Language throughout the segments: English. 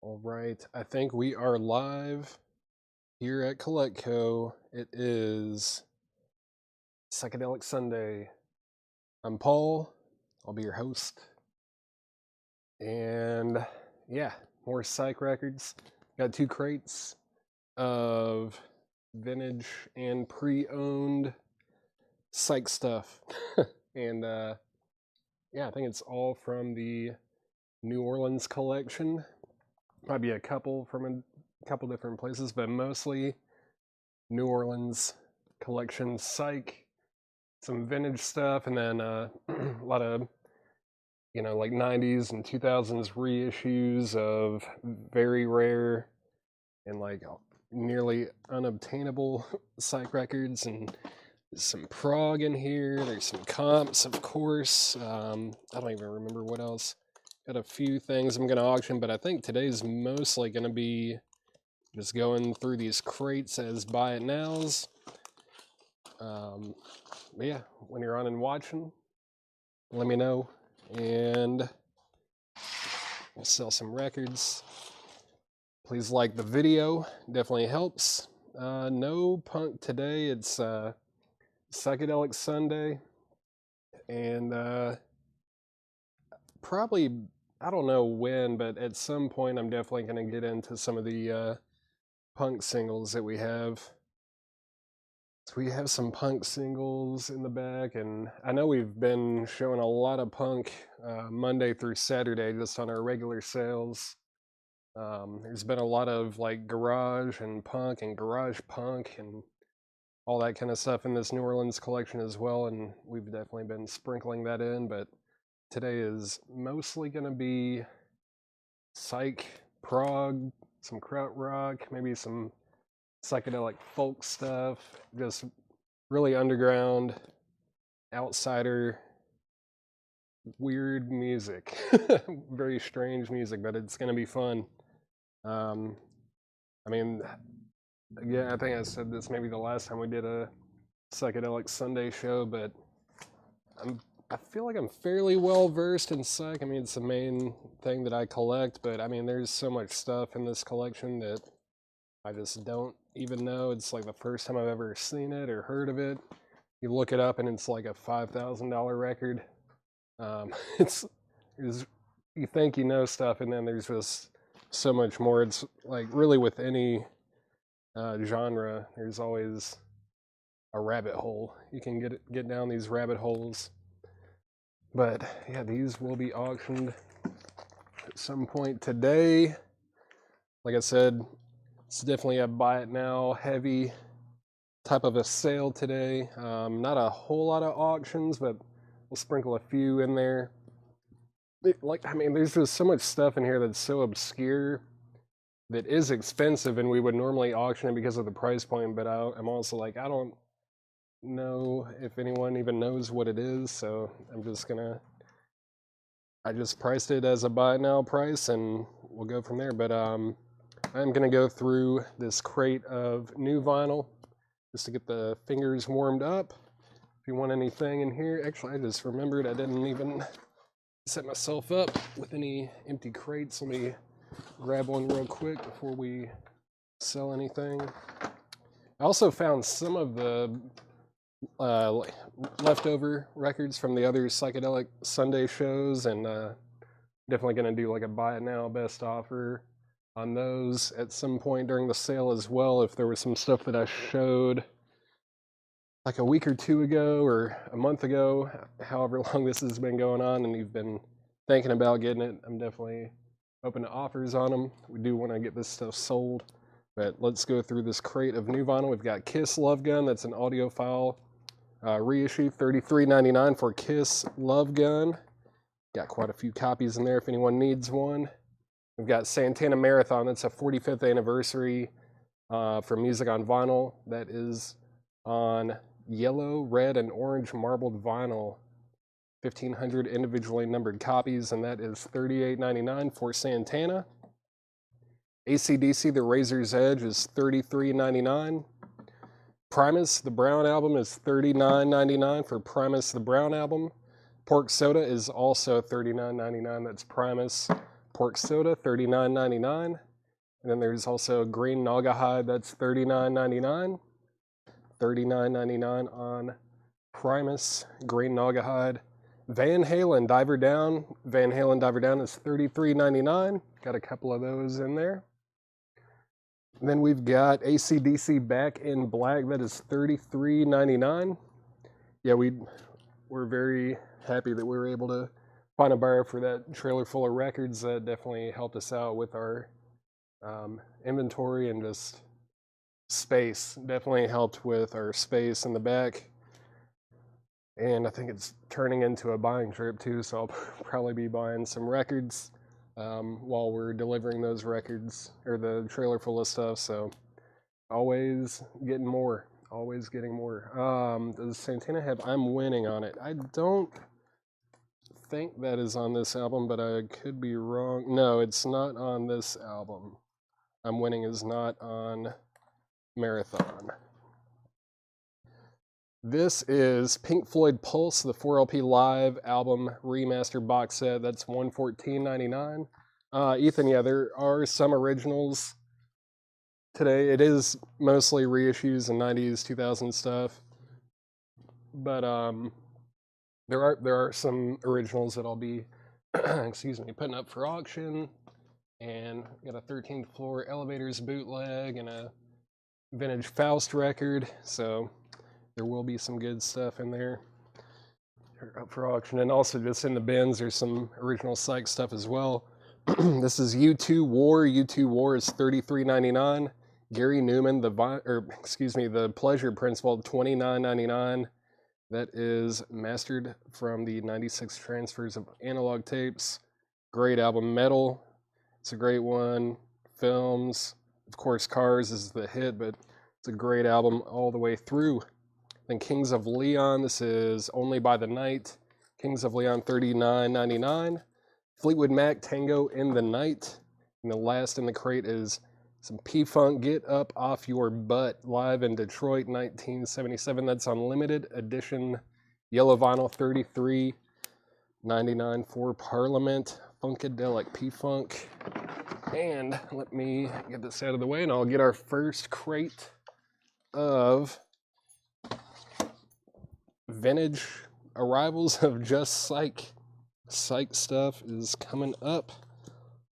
All right, I think we are live here at CollectCo. It is Psychedelic Sunday. I'm Paul. I'll be your host. And yeah, more psych records. Got 2 crates of vintage and pre-owned psych stuff. And yeah, I think it's all from the New Orleans collection. Might be a couple from a couple different places, but mostly New Orleans collection psych, some vintage stuff, and then a lot of, like 90s and 2000s reissues of very rare and like nearly unobtainable psych records, and some prog in here. There's some comps, of course. I don't even remember what else. Got a few things I'm going to auction, but I think today's mostly going to be just going through these crates as buy it nows. But yeah, when you're on and watching, let me know, and we'll sell some records. Please like the video, definitely helps. No punk today, it's Psychedelic Sunday, and probably, I don't know when, but at some point I'm definitely going to get into some of the punk singles that we have. So we have some punk singles in the back, and I know we've been showing a lot of punk Monday through Saturday just on our regular sales. There's been a lot of like garage and garage punk and all that kind of stuff in this New Orleans collection as well, and we've definitely been sprinkling that in, but today is mostly going to be psych, prog, some krautrock, maybe some psychedelic folk stuff, just really underground, outsider, weird music. Very strange music, but it's going to be fun. I mean, again, I think I said this maybe the last time we did a Psychedelic Sunday show, but I feel like I'm fairly well versed in psych. I mean, it's the main thing that I collect, but I mean, there's so much stuff in this collection that I just don't even know. It's like the first time I've ever seen it or heard of it. You look it up and it's like a $5,000 record. It's you think you know stuff, and then there's just so much more. It's like really with any genre, there's always a rabbit hole. You can get down these rabbit holes. But yeah, these will be auctioned at some point today. Like I said, it's definitely a buy it now heavy type of a sale today. Not a whole lot of auctions, but we'll sprinkle a few in there. There's just so much stuff in here that's so obscure that is expensive, and we would normally auction it because of the price point, but I'm also like, I don't know if anyone even knows what it is, so I just priced it as a buy it now price, and we'll go from there. But I'm gonna go through this crate of new vinyl just to get the fingers warmed up. If you want anything in here, actually I just remembered I didn't even set myself up with any empty crates. Let me grab one real quick before we sell anything. I also found some of the leftover records from the other Psychedelic Sunday shows, and definitely going to do like a buy it now best offer on those at some point during the sale as well. If there was some stuff that I showed like a week or two ago or a month ago, however long this has been going on, and you've been thinking about getting it, I'm definitely open to offers on them. We do want to get this stuff sold, but let's go through this crate of new vinyl. We've got Kiss Love Gun. That's an audiophile reissue, $33.99 for Kiss Love Gun. Got quite a few copies in there if anyone needs one. We've got Santana Marathon. That's a 45th anniversary for music on vinyl. That is on yellow, red, and orange marbled vinyl. 1,500 individually numbered copies, and that is $38.99 for Santana. AC/DC, The Razor's Edge, is $33.99. Primus, the Brown Album, is $39.99 for Primus, the Brown Album. Pork Soda is also $39.99. That's Primus. pork soda, $39.99. And then there's also green Naugahyde, that's $39.99. $39.99 on Primus, green Naugahyde. Van Halen Diver Down. Van Halen Diver Down is $33.99. Got a couple of those in there. And then we've got AC/DC Back in Black. That is $33.99. Yeah, we're very happy that we were able to find a buyer for that trailer full of records. That definitely helped us out with our inventory and just space. Definitely helped with our space in the back. And I think it's turning into a buying trip too, so I'll probably be buying some records while we're delivering those records, or the trailer full of stuff. So always getting more, always getting more. Does Santana have I'm Winning on it? I don't think that is on this album, but I could be wrong. No, it's not on this album. I'm Winning is not on Marathon. This is Pink Floyd Pulse, the 4LP Live album remaster box set. That's $114.99. Ethan, yeah, there are some originals today. It is mostly reissues and 90s, 2000s stuff. But there are some originals that I'll be excuse me, putting up for auction. And got a 13th Floor Elevators bootleg and a vintage Faust record. So there will be some good stuff in there up for auction. And also just in the bins, there's some original Psych stuff as well. This is U2 War. U2 War is $33.99. Gary Newman, the Pleasure Principle, $29.99. That is mastered from the 96 transfers of analog tapes. Great album. Metal, it's a great one. Films, of course, Cars is the hit, but it's a great album all the way through. Then Kings of Leon, this is Only by the Night. Kings of Leon, $39.99. Fleetwood Mac, Tango in the Night. And the last in the crate is some P-Funk, Get Up Off Your Butt, live in Detroit, 1977. That's on limited edition yellow vinyl, $33.99 for Parliament. Funkadelic P-Funk. And let me get this out of the way and I'll get our first crate of vintage arrivals of just Psych. Psych stuff is coming up.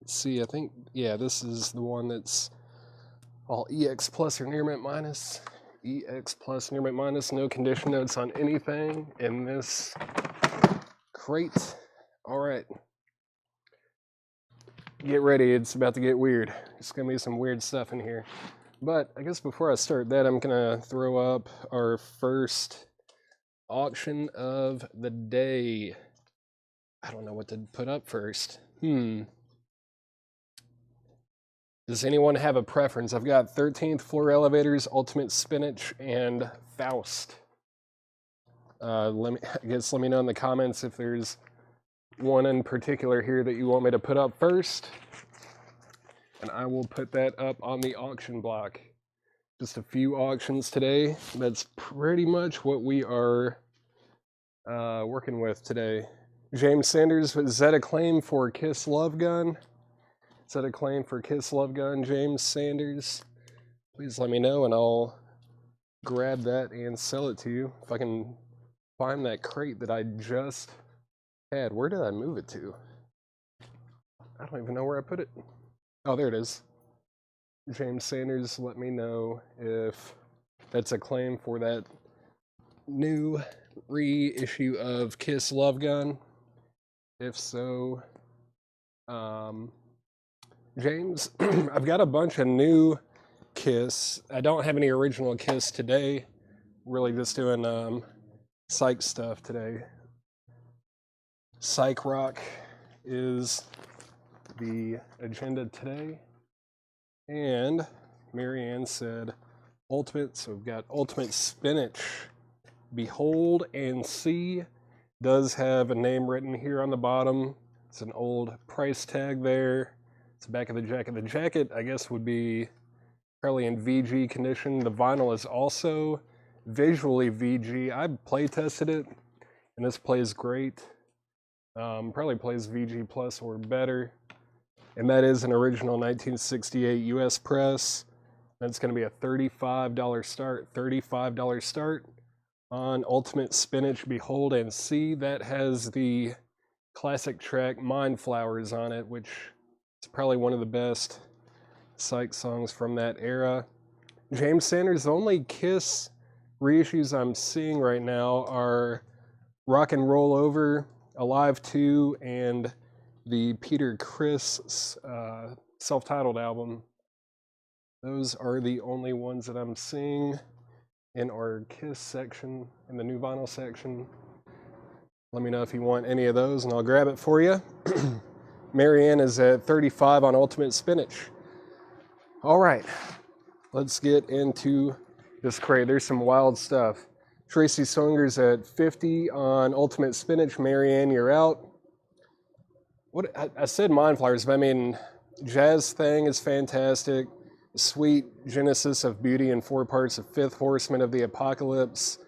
Let's see, I think, yeah, this is the one that's all EX plus or near mint minus. EX plus, near mint minus, no condition notes on anything in this crate. All right. Get ready, it's about to get weird. There's gonna be some weird stuff in here. But I guess before I start that, I'm gonna throw up our first auction of the day. I don't know what to put up first. Does anyone have a preference? I've got 13th Floor Elevators, Ultimate Spinach, and Faust. Let me know in the comments if there's one in particular here that you want me to put up first. And I will put that up on the auction block. Just a few auctions today. That's pretty much what we are working with today. James Sanders, is that a claim for Kiss Love Gun? Is that a claim for Kiss Love Gun, James Sanders? Please let me know and I'll grab that and sell it to you. If I can find that crate that I just had. Where did I move it to? I don't even know where I put it. Oh, there it is. James Sanders, let me know if that's a claim for that new reissue of Kiss Love Gun. If so, James, I've got a bunch of new Kiss. I don't have any original Kiss today. Really just doing Psych stuff today. Psych rock is the agenda today. And Marianne said Ultimate, so we've got Ultimate Spinach. Behold and See does have a name written here on the bottom. It's an old price tag there. It's the back of the jacket. The jacket, I guess, would be probably in VG condition. The vinyl is also visually VG. I play tested it, and this plays great. Probably plays VG plus or better. and that is an original 1968 US press. That's going to be a $35 start. $35 start on Ultimate Spinach Behold and See. That has the classic track Mind Flowers on it, which is probably one of the best psych songs from that era. James Sanders, the only Kiss reissues I'm seeing right now are Rock and Roll Over, Alive 2, and the Peter Criss self-titled album. Those are the only ones that I'm seeing in our Kiss section, in the new vinyl section. Let me know if you want any of those and I'll grab it for you. Marianne is at 35 on Ultimate Spinach. All right, let's get into this crate. There's some wild stuff. Tracy Swinger's at 50 on Ultimate Spinach. Marianne, you're out. What I said Mind Flowers, but I mean, Jazz Thing is fantastic. Sweet Genesis of Beauty in 4 parts, of Fifth Horseman of the Apocalypse.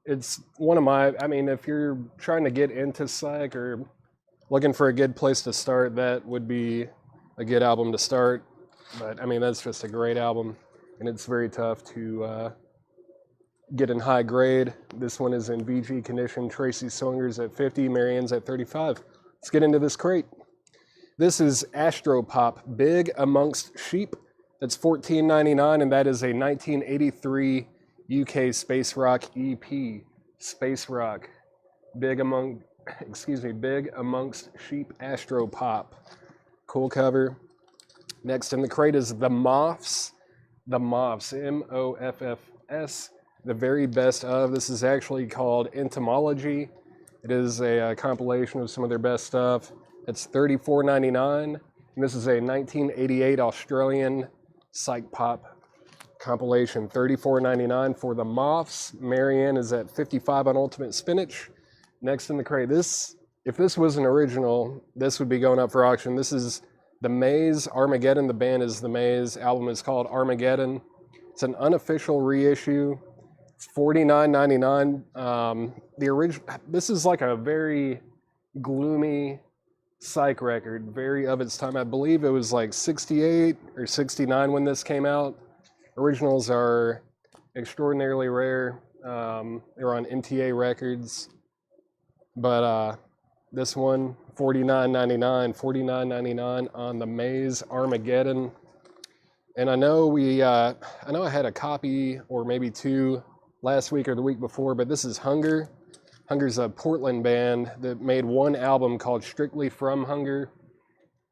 It's one of my, I mean, if you're trying to get into psych or looking for a good place to start, that would be a good album to start. But I mean, that's just a great album, and it's very tough to get in high grade. This one is in VG condition. Tracy Swinger's at 50, Marianne's at 35. Let's get into this crate. This is Astropop, Big Amongst Sheep. That's $14.99, and that is a 1983 UK space rock EP. Space rock, Big Amongst Sheep, Astropop. Cool cover. Next in the crate is The Moffs. The Moffs, M-O-F-F-S. The Very Best Of. This is actually called Entomology. It is a compilation of some of their best stuff. It's $34.99, and this is a 1988 Australian psych pop compilation. $34.99 for The Moffs. Marianne is at 55 on Ultimate Spinach. Next in the crate, if this was an original, this would be going up for auction. This is The Maze, Armageddon. The band is The Maze. Album is called Armageddon. It's an unofficial reissue. It's $49.99. The original. This is like a very gloomy psych record, very of its time. I believe it was like 68 or 69 when this came out. Originals are extraordinarily rare. They're on MTA Records. But this one, $49.99 on The Maze, Armageddon. And I know I had a copy or maybe 2 last week or the week before, but this is Hunger. Hunger's a Portland band that made one album called Strictly From Hunger.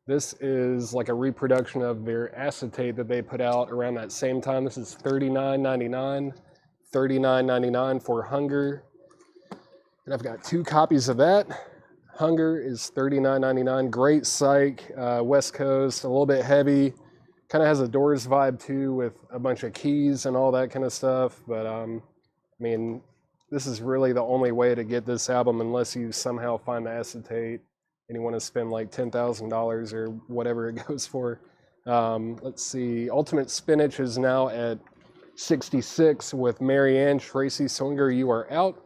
This is like a reproduction of their acetate that they put out around that same time. This is $39.99. $39.99 for Hunger. And I've got 2 copies of that. Hunger is $39.99. Great psych, West Coast, a little bit heavy. Kind of has a Doors vibe too, with a bunch of keys and all that kind of stuff. But I mean, this is really the only way to get this album unless you somehow find the acetate and you want to spend like $10,000 or whatever it goes for. Let's see. Ultimate Spinach is now at 66 with Marianne. Tracy Swinger, you are out.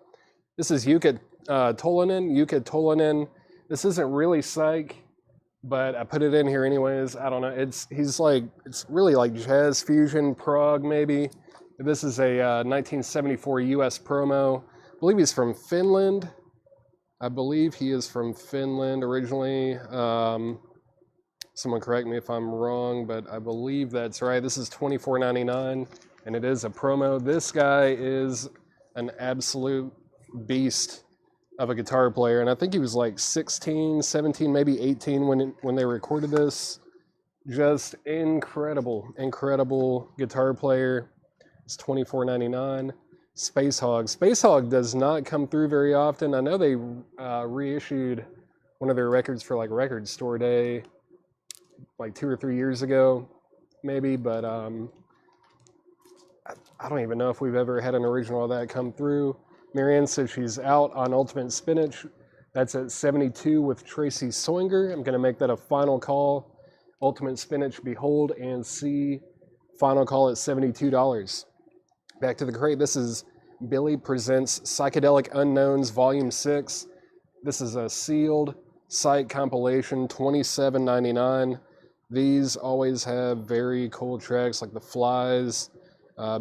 This is Jukka Tolvanen. This isn't really psych, but I put it in here anyways. I don't know. It's really like jazz fusion, prog maybe. This is a 1974 US promo. I believe he's from Finland. I believe he is from Finland originally. Someone correct me if I'm wrong, but I believe that's right. This is $24.99, and it is a promo. This guy is an absolute beast of a guitar player, and I think he was like 16, 17, maybe 18 when they recorded this. Just incredible guitar player. It's $24.99. Space Hog. Space Hog does not come through very often. I know they reissued one of their records for like Record Store Day like 2 or 3 years ago, maybe, but I don't even know if we've ever had an original of that come through. Marianne says she's out on Ultimate Spinach. That's at 72 with Tracy Swinger. I'm going to make that a final call. Ultimate Spinach, Behold and See. Final call at $72. Back to the crate. This is Billy Presents Psychedelic Unknowns Volume 6. This is a sealed psych compilation, $27.99. These always have very cool tracks like The Flies,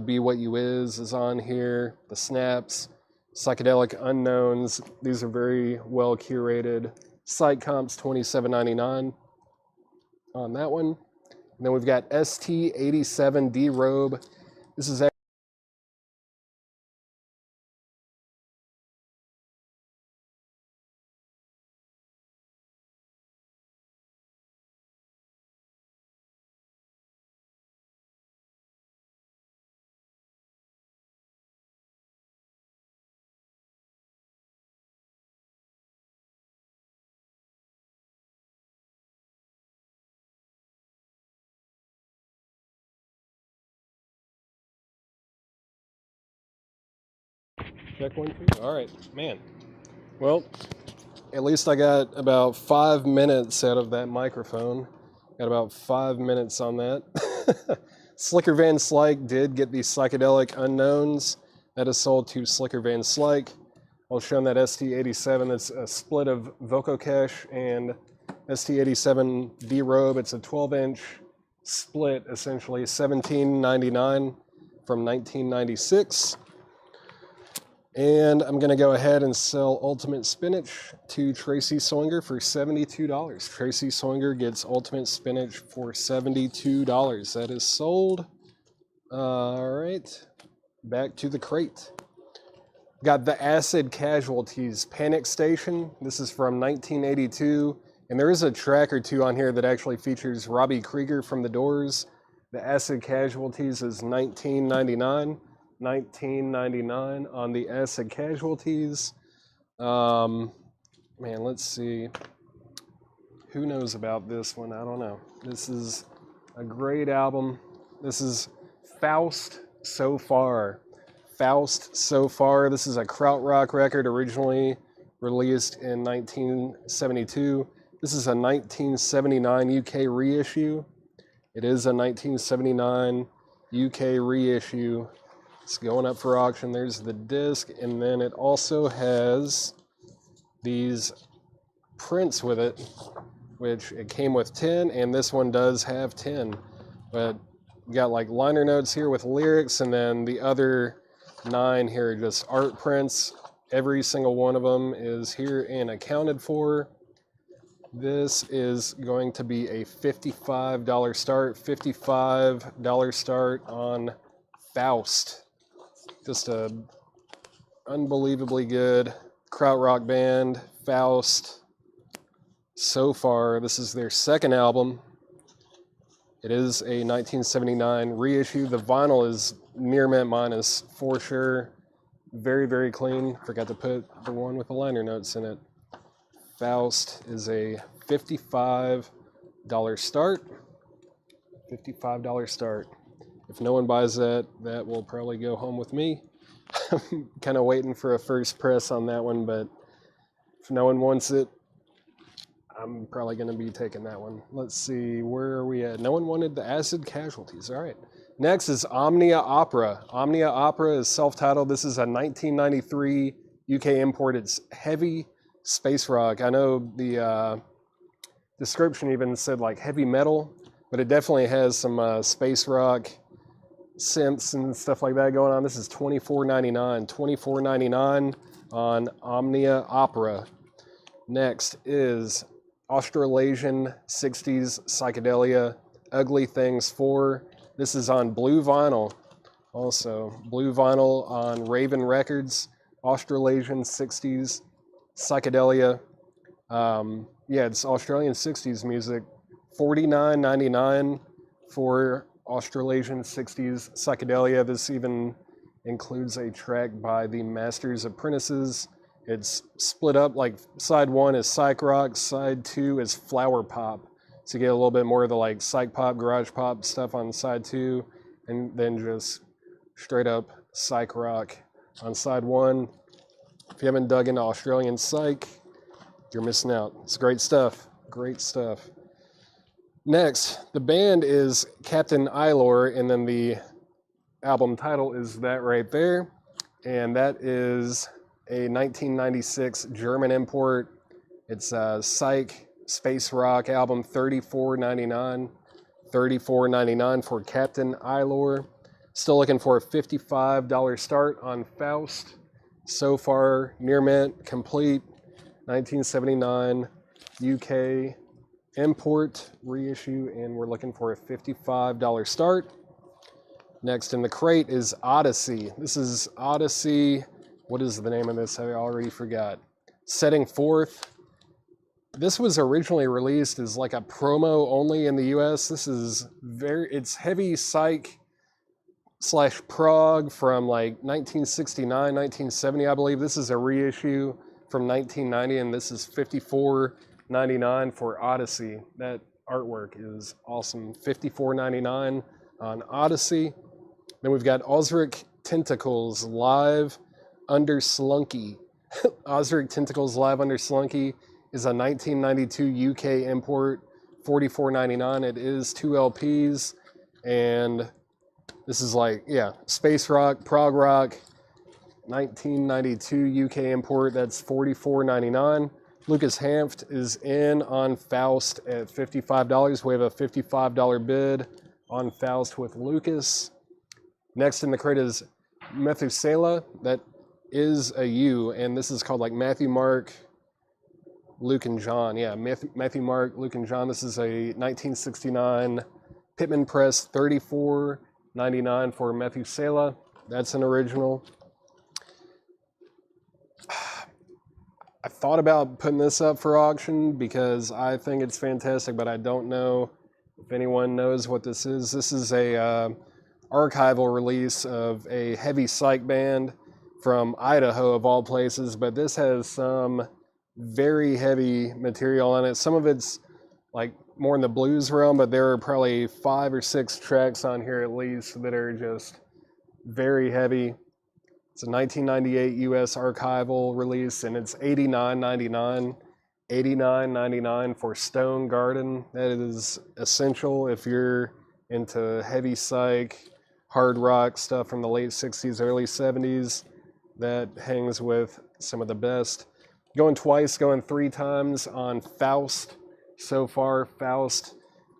Be What You is on here, The Snaps, Psychedelic Unknowns. These are very well curated. Psych comps $27.99 on that one. And then we've got ST87 D-Robe. This is check 1, 2. All right, man. Well, at least I got about 5 minutes out of that microphone. Got about 5 minutes on that. Slicker Van Slyke did get the Psychedelic Unknowns. That is sold to Slicker Van Slyke. I'll show them that ST87. That's a split of Vococache and ST87 D-Robe. It's a 12-inch split, essentially, $17.99 from 1996. And I'm going to go ahead and sell Ultimate Spinach to Tracy Swinger for $72. Tracy Swinger gets Ultimate Spinach for $72. That is sold. All right. Back to the crate. Got the Acid Casualties Panic Station. This is from 1982. And there is a track or two on here that actually features Robbie Krieger from The Doors. The Acid Casualties is $19.99. $19.99 on the Acid Casualties. Man, let's see. Who knows about this one? I don't know. This is a great album. This is Faust So Far. Faust So Far. This is a krautrock record originally released in 1972. This is a 1979 UK reissue. It is a 1979 UK reissue. It's going up for auction. There's the disc, and then it also has these prints with it, which it came with 10, and this one does have 10. But you got like liner notes here with lyrics, and then the other 9 here are just art prints. Every single one of them is here and accounted for. This is going to be a $55 start. $55 start on Faust. Just a unbelievably good krautrock band, Faust. So Far, this is their second album. It is a 1979 reissue. The vinyl is near mint minus for sure. Very, very clean. Forgot to put the one with the liner notes in it. Faust is a $55 start. $55 start. If no one buys that, that will probably go home with me. I'm kind of waiting for a first press on that one, but if no one wants it, I'm probably going to be taking that one. Let's see, where are we at? No one wanted the Acid Casualties. All right. Next is Omnia Opera. Omnia Opera is self-titled. This is a 1993 UK import. It's heavy space rock. I know the description even said like heavy metal, but it definitely has some space rock synths and stuff like that going on. This is $24.99. $24.99 on Omnia Opera. Next is Australasian 60s Psychedelia, Ugly Things 4. This is on blue vinyl. Also, blue vinyl on Raven Records, Australasian 60s Psychedelia. Yeah, it's Australian 60s music. $49.99 for Australasian 60s Psychedelia. This even includes a track by the Masters Apprentices. It's split up, like side 1 is psych rock, side 2 is flower pop. So you get a little bit more of the like psych pop, garage pop stuff on side 2, and then just straight up psych rock on side 1. If you haven't dug into Australian psych, you're missing out. It's great stuff. Great stuff. Next, the band is Captain Eilor, and then the album title is that right there. And that is a 1996 German import. It's psych space rock album, $34.99. $34.99 for Captain Ilor. Still looking for a $55 start on Faust. So far, near mint, complete, 1979 UK import reissue, and we're looking for a $55 start. Next in the crate is Odyssey. This is Odyssey. What is the name of this? I already forgot. Setting Forth. This was originally released as like a promo only in the US. This is it's heavy psych / prog from like 1969, 1970, I believe. This is a reissue from 1990, and this is $54.99 for Odyssey. That artwork is awesome. $54.99 on Odyssey. Then we've got Osric Tentacles Live Under Slunky. Osric Tentacles Live Under Slunky is a 1992 UK import, $44.99. It is 2 LPs, and this is like, yeah, space rock, prog rock, 1992 UK import. That's $44.99. Lucas Hanft is in on Faust at $55. We have a $55 bid on Faust with Lucas. Next in the crate is Methuselah. That is a U, and this is called like Matthew, Mark, Luke, and John. Yeah, Matthew, Mark, Luke, and John. This is a 1969 Pittman Press, $34.99 for Methuselah. That's an original. I thought about putting this up for auction because I think it's fantastic, but I don't know if anyone knows what this is. This is a archival release of a heavy psych band from Idaho, of all places, but this has some very heavy material on it. Some of it's like more in the blues realm, but there are probably 5 or 6 tracks on here at least that are just very heavy. It's a 1998 US archival release, and it's $89.99. $89.99 for Stone Garden. That is essential if you're into heavy psych, hard rock stuff from the late 60s, early 70s. That hangs with some of the best. Going twice, going 3 times on Faust. So far, Faust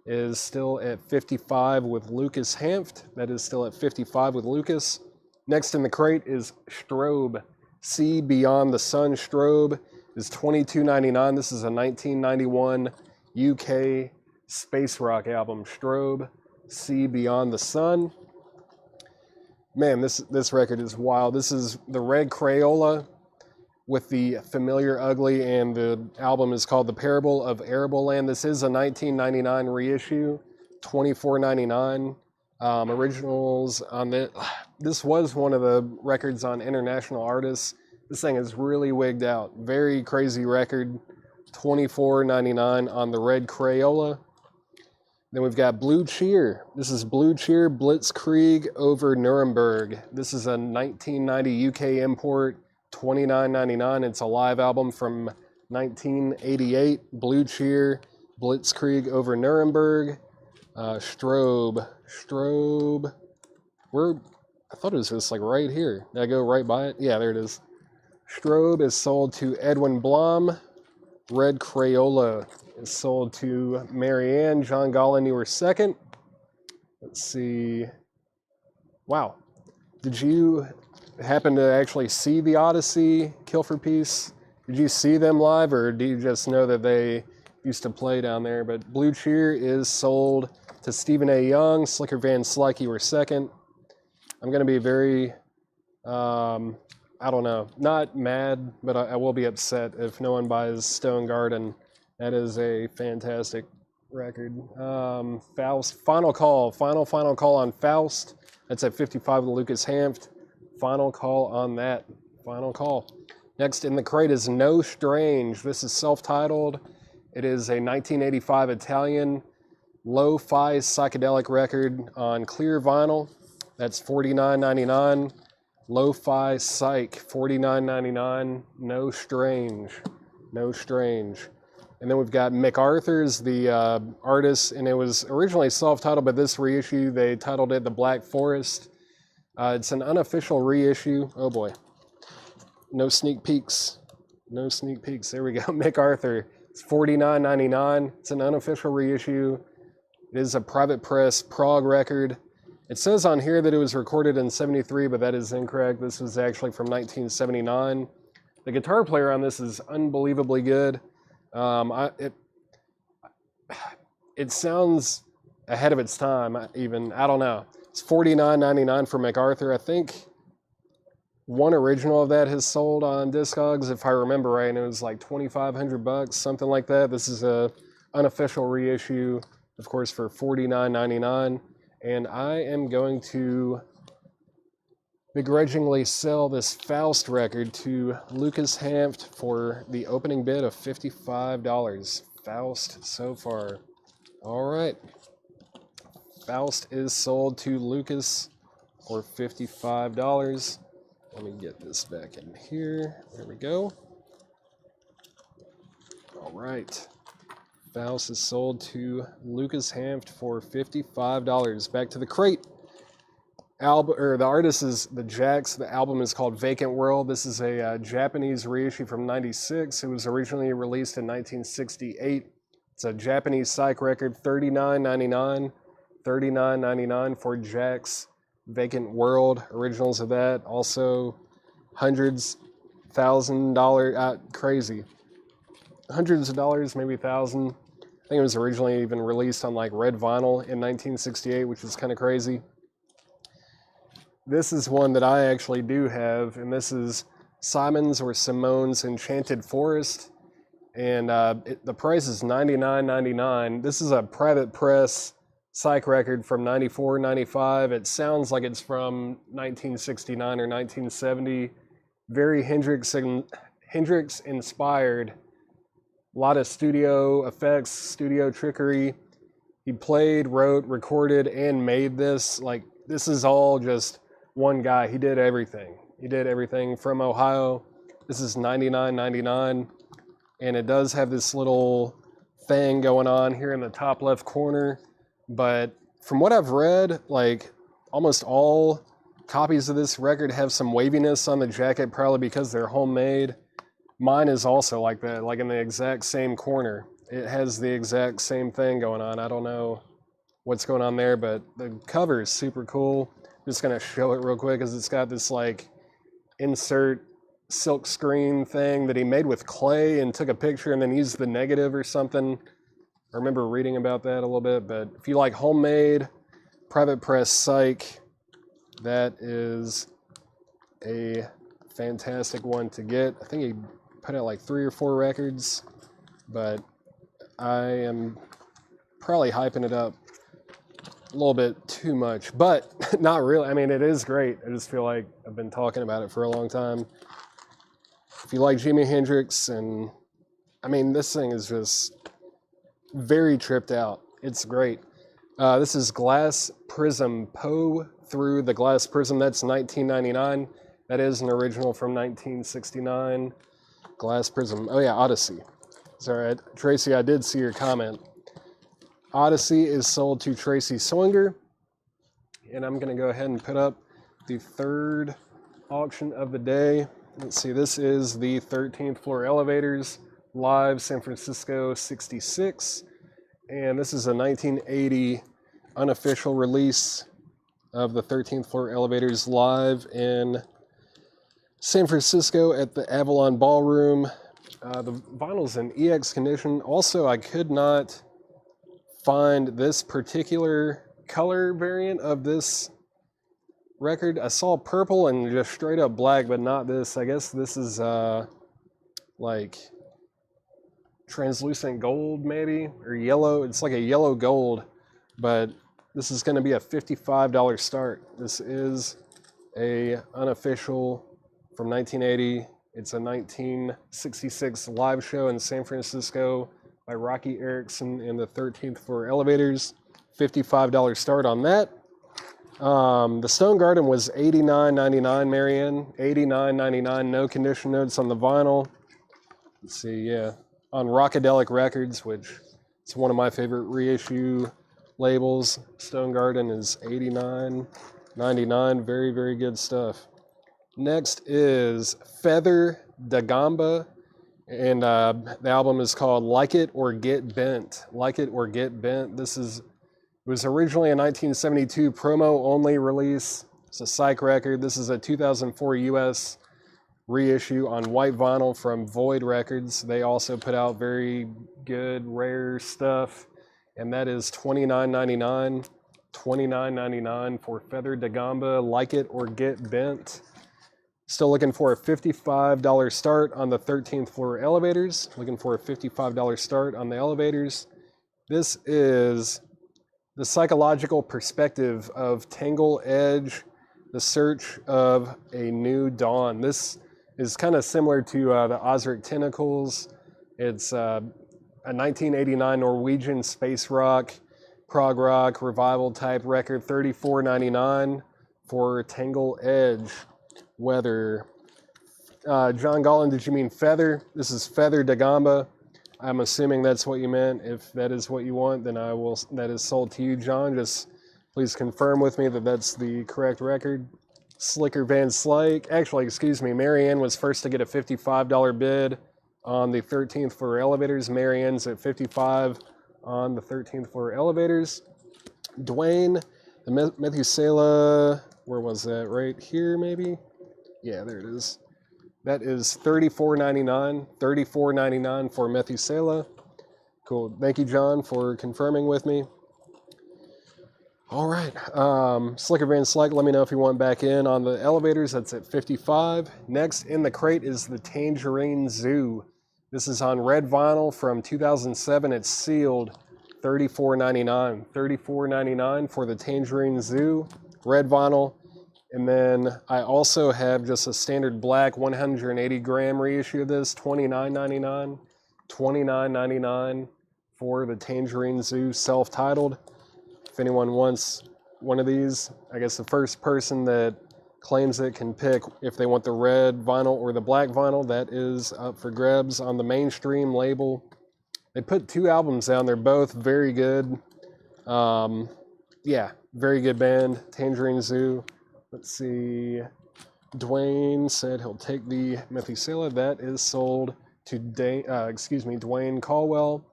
is still at 55 with Lucas Hanft. That is still at 55 with Lucas. Next in the crate is Strobe. See Beyond the Sun. Strobe is $22.99. This is a 1991 UK space rock album. Strobe, See Beyond the Sun. Man, this record is wild. This is the Red Crayola with the Familiar Ugly, and the album is called The Parable of Arable Land. This is a 1999 reissue, $24.99. Originals on this. This was one of the records on International Artists. This thing is really wigged out. Very crazy record. $24.99 on the Red Crayola. Then we've got Blue Cheer. This is Blue Cheer Blitzkrieg over Nuremberg. This is a 1990 UK import, $29.99. It's a live album from 1988. Blue Cheer Blitzkrieg over Nuremberg. Strobe. I thought it was just like right here. Did I go right by it? Yeah, there it is. Strobe is sold to Edwin Blom. Red Crayola is sold to Marianne. John Gollin, you were second. Let's see. Wow. Did you happen to actually see the Odyssey Kill for Peace? Did you see them live, or do you just know that they used to play down there? But Blue Cheer is sold to Stephen A. Young. Slicker Van Slyke, you were second. I'm going to be very, I don't know, not mad, but I will be upset if no one buys Stone Garden. That is a fantastic record. Faust, final call on Faust. That's at 55 with Lucas Hanft. Final call on that. Final call. Next in the crate is No Strange. This is self-titled. It is a 1985 Italian lo-fi psychedelic record on clear vinyl. That's $49.99. Lo-fi psych, $49.99. No Strange. No Strange. And then we've got MacArthur's, the artist, and it was originally self-titled, but this reissue, they titled it The Black Forest. It's an unofficial reissue. Oh boy. No sneak peeks. No sneak peeks. There we go. MacArthur. It's $49.99. It's an unofficial reissue. It is a private press prog record. It says on here that it was recorded in 73, but that is incorrect. This was actually from 1979. The guitar player on this is unbelievably good. It sounds ahead of its time, even. I don't know. It's $49.99 for MacArthur. I think one original of that has sold on Discogs, if I remember right, and it was like $2,500, something like that. This is a unofficial reissue, of course, for $49.99. And I am going to begrudgingly sell this Faust record to Lucas Hanft for the opening bid of $55. Faust so far. All right. Faust is sold to Lucas for $55. Let me get this back in here. There we go. All right. Faust is sold to Lucas Hanft for $55. Back to the crate. The artist is the Jax. The album is called Vacant World. This is a Japanese reissue from '96. It was originally released in 1968. It's a Japanese psych record, $39.99. $39.99 for Jax Vacant World. Originals of that. Also, $100,000, crazy. Hundreds of dollars, maybe $1,000. I think it was originally even released on like red vinyl in 1968, which is kind of crazy. This is one that I actually do have, and this is Simon's or Simone's Enchanted Forest. And the price is $99.99. This is a private press psych record from 94, 95. It sounds like it's from 1969 or 1970. Very Hendrix inspired. A lot of studio effects, studio trickery. He played, wrote, recorded, and made this. Like, this is all just one guy. He did everything. He did everything from Ohio. This is $99.99. And it does have this little thing going on here in the top left corner. But from what I've read, like almost all copies of this record have some waviness on the jacket, probably because they're homemade. Mine is also like that, like in the exact same corner. It has the exact same thing going on. I don't know what's going on there, but the cover is super cool. I'm just going to show it real quick because it's got this like insert silk screen thing that he made with clay and took a picture and then used the negative or something. I remember reading about that a little bit, but if you like homemade, private press psych, that is a fantastic one to get. I think he put out like 3 or 4 records, but I am probably hyping it up a little bit too much, but not really. I mean, it is great. I just feel like I've been talking about it for a long time. If you like Jimi Hendrix, and I mean, this thing is just very tripped out. It's great. This is Glass Prism, Poe Through the Glass Prism. That's $19.99. That is an original from 1969. Glass Prism. Oh yeah, Odyssey. Sorry, Tracy, I did see your comment. Odyssey is sold to Tracy Swinger. And I'm going to go ahead and put up the third auction of the day. Let's see, this is the 13th Floor Elevators Live San Francisco 66. And this is a 1980 unofficial release of the 13th Floor Elevators live in San Francisco at the Avalon Ballroom. The vinyl's in EX condition. Also, I could not find this particular color variant of this record. I saw purple and just straight up black, but not this. I guess this is like translucent gold maybe, or yellow. It's like a yellow gold, but this is going to be a $55 start. This is a unofficial from 1980. It's a 1966 live show in San Francisco by Rocky Erickson and the 13th Floor Elevators. $55 start on that. The Stone Garden was $89.99, Marianne. $89.99, no condition notes on the vinyl. Let's see, yeah. On Rockadelic Records, which is one of my favorite reissue labels. Stone Garden is $89.99. Very, very good stuff. Next is Feather da Gamba. And the album is called Like It or Get Bent. Like It or Get Bent. It was originally a 1972 promo-only release. It's a psych record. This is a 2004 U.S. reissue on white vinyl from Void Records. They also put out very good, rare stuff. And that is $29.99. $29.99 for Feather da Gamba, Like It or Get Bent. Still looking for a $55 start on the 13th floor elevators. Looking for a $55 start on the elevators. This is the psychological perspective of Tangle Edge, the search of a new dawn. This is kind of similar to the Osric Tentacles. It's a 1989 Norwegian space rock, prog rock, revival type record, $34.99 for Tangle Edge. Weather. John Gollin, did you mean Feather? This is Feather da Gamba. I'm assuming that's what you meant. If that is what you want, then that is sold to you, John. Just please confirm with me that that's the correct record. Slicker Van Slyke. Actually, excuse me, Marianne was first to get a $55 bid on the 13th floor elevators. Marianne's at $55 on the 13th floor elevators. Dwayne, the Methuselah, where was that? Right here, maybe? Yeah, there it is. That is $34.99. $34.99 for Methuselah. Cool. Thank you, John, for confirming with me. All right. Slicker Van Slyke, let me know if you want back in on the elevators. That's at $55. Next in the crate is the Tangerine Zoo. This is on red vinyl from 2007. It's sealed. $34.99. $34.99 for the Tangerine Zoo. Red vinyl. And then I also have just a standard black 180 gram reissue of this, $29.99. $29.99 for the Tangerine Zoo self-titled. If anyone wants one of these, I guess the first person that claims it can pick if they want the red vinyl or the black vinyl. That is up for grabs on the mainstream label. They put 2 albums down. They're both very good. Yeah, very good band. Tangerine Zoo. Let's see. Dwayne said he'll take the Methuselah. That is sold to Dwayne Caldwell.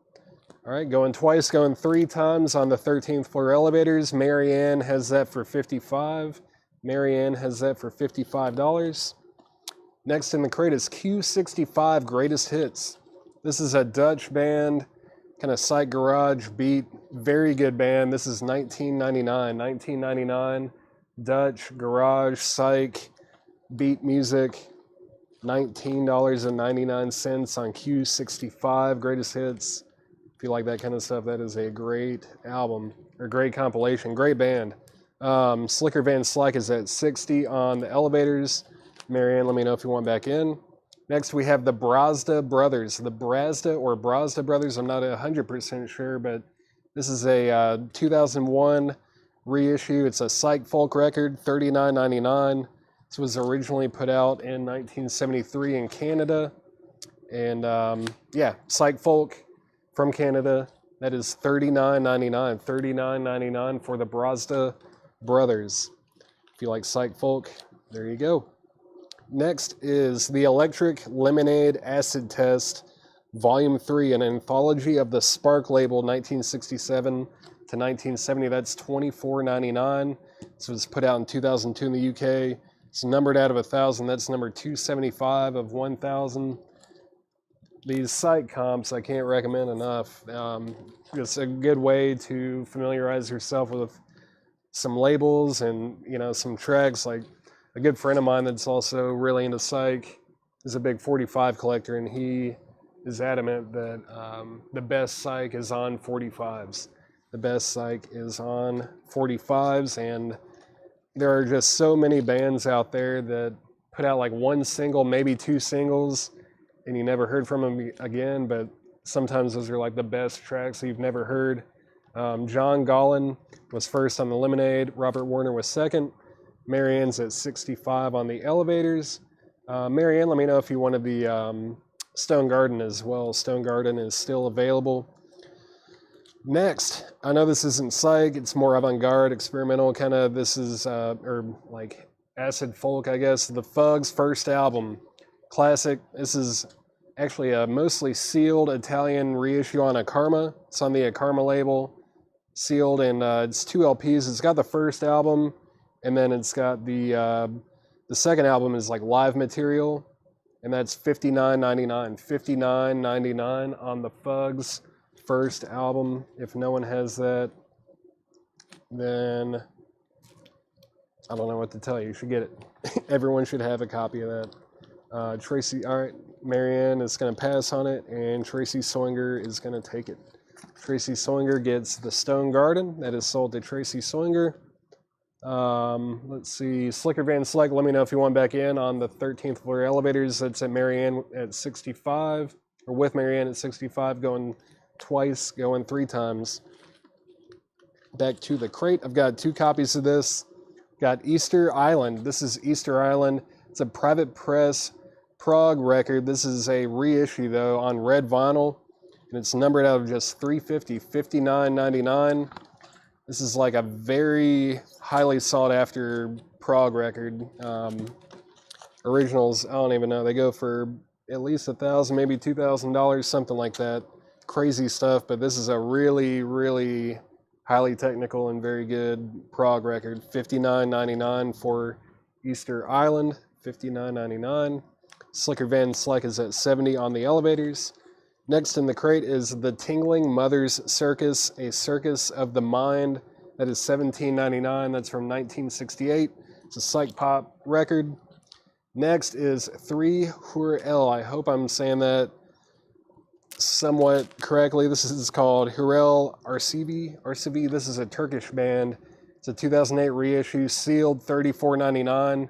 All right, going twice, going 3 times on the 13th floor elevators. Marianne has that for $55. Marianne has that for $55. Next in the crate is Q65 Greatest Hits. This is a Dutch band, kind of psych garage beat. Very good band. This is $19.99. $19.99. Dutch garage psych beat music. $19.99 on Q65 Greatest Hits. If you like that kind of stuff, that is a great album, or great compilation, great band. Slicker Van Slyke is at $60 on the elevators. Marianne, let me know if you want back in. Next, we have the Brazda Brothers. The Brazda Brothers, I'm not 100% sure, but this is a 2001 reissue. It's a psych folk record, $39.99. This was originally put out in 1973 in Canada. And yeah, psych folk from Canada. That is $39.99. $39.99 for the Brazda Brothers. If you like psych folk, there you go. Next is the Electric Lemonade Acid Test, Volume 3, an anthology of the Spark label, 1967 to 1970. That's $24.99. This was put out in 2002 in the UK. It's numbered out of 1,000. That's number 275 of 1,000. These site comps I can't recommend enough. It's a good way to familiarize yourself with some labels and, you know, some tracks. Like a good friend of mine that's also really into psych is a big 45 collector, and he is adamant that the best psych is on 45s. The best psych is on 45s, and there are just so many bands out there that put out like 1 single, maybe 2 singles, and you never heard from them again, but sometimes those are like the best tracks you've never heard. John Gollin was first on the Lemonade. Robert Warner was second. Marianne's at 65 on the elevators. Marianne, let me know if you wanted the Stone Garden as well. Stone Garden is still available. Next, I know this isn't psych. It's more avant-garde, experimental kind of. This is, or like acid folk, I guess. The Fugs' first album. Classic. This is actually a mostly sealed Italian reissue on a Karma. It's on the Karma label, sealed, and it's 2 LPs. It's got the first album, and then it's got the second album is like live material, and that's $59.99. $59.99 on the Fugs first album. If no one has that, then I don't know what to tell you. You should get it. Everyone should have a copy of that. Tracy, all right, Marianne is going to pass on it, and Tracy Soinger is going to take it. Tracy Soinger gets the Stone Garden. That is sold to Tracy Soinger. Let's see, Slicker Van Slyke, let me know if you want back in on the 13th floor elevators. That's at Marianne at 65, or with Marianne at 65, going twice, going 3 times. Back to the crate. I've got 2 copies of this. Got Easter Island. This is Easter Island. It's a Private Press Prague record. This is a reissue, though, on red vinyl, and it's numbered out of just 350, $59.99. This is like a very highly sought after Prague record. Originals, I don't even know. They go for at least $1,000, maybe $2,000, something like that. Crazy stuff, but this is a really, really highly technical and very good Prague record. $59.99 for Easter Island. $59.99. Slicker Van Slyke is at $70 on the elevators. Next in the crate is The Tingling Mother's Circus, a Circus of the Mind. That is $17.99. That's from 1968. It's a psych pop record. Next is 3 Hurel. I hope I'm saying that somewhat correctly. This is called Hurel Arsivi. This is a Turkish band. It's a 2008 reissue, sealed, $34.99.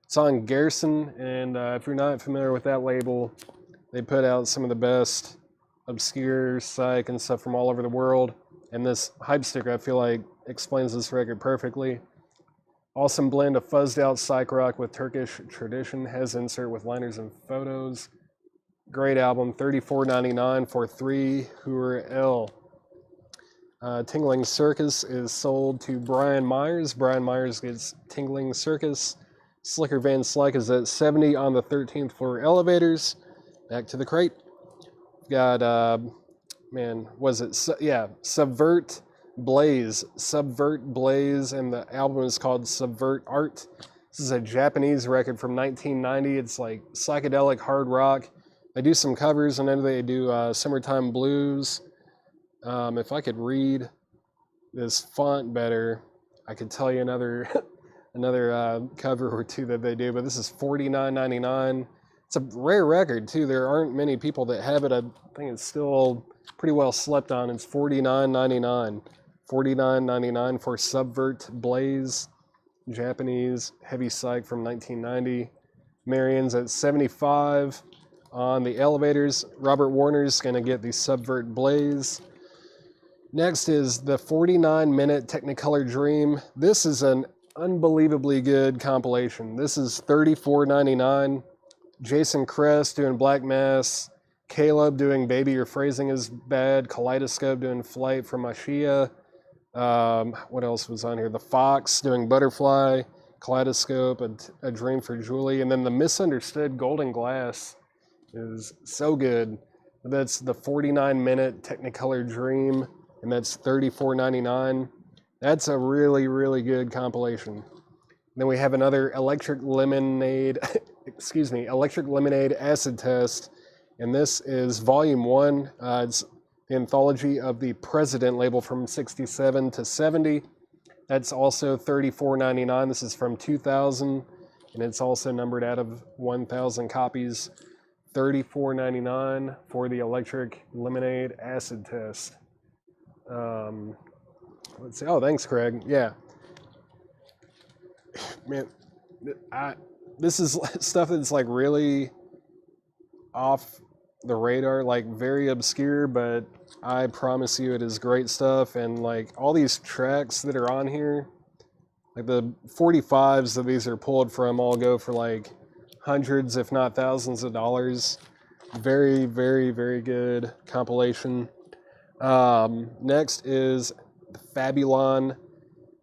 It's on Garrison, and if you're not familiar with that label, they put out some of the best obscure psych and stuff from all over the world. And this hype sticker, I feel like, explains this record perfectly. Awesome blend of fuzzed out psych rock with Turkish tradition. Has insert with liners and photos. Great album. $34.99 for 3 Hurel. Tingling Circus is sold to Brian Myers. Brian Myers gets Tingling Circus. Slicker Van Slyke is at $70 on the 13th floor elevators. Back to the crate. Got, Subvert Blaze. Subvert Blaze, and the album is called Subvert Art. This is a Japanese record from 1990. It's like psychedelic hard rock. They do some covers, and then they do Summertime Blues. If I could read this font better, I could tell you another cover or 2 that they do, but this is $49.99. It's a rare record, too. There aren't many people that have it. I think it's still pretty well slept on. It's $49.99. $49.99 for Subvert Blaze, Japanese heavy psych from 1990. Marianne's at $75 on the elevators. Robert Warner's going to get the Subvert Blaze. Next is the 49-minute Technicolor Dream. This is an unbelievably good compilation. This is $34.99. Jason Kress doing Black Mass, Caleb doing Baby Your Phrasing Is Bad, Kaleidoscope doing Flight from Ashia. What else was on here? The Fox doing Butterfly, Kaleidoscope, a Dream for Julie, and then the Misunderstood Golden Glass is so good. That's the 49-minute Technicolor Dream, and that's $34.99. That's a really, really good compilation. Then we have another Electric Lemonade Acid Test, and this is Volume 1. It's the anthology of the President label from 67 to 70. That's also $34.99. This is from 2000, and it's also numbered out of 1,000 copies. $34.99 for the Electric Lemonade Acid Test. Let's see. Oh, thanks, Craig. Yeah. Man, this is stuff that's like really off the radar, like very obscure, but I promise you it is great stuff. And like all these tracks that are on here, like the 45s that these are pulled from, all go for like hundreds, if not thousands of dollars. Very, very, very good compilation. Next is the Fabulon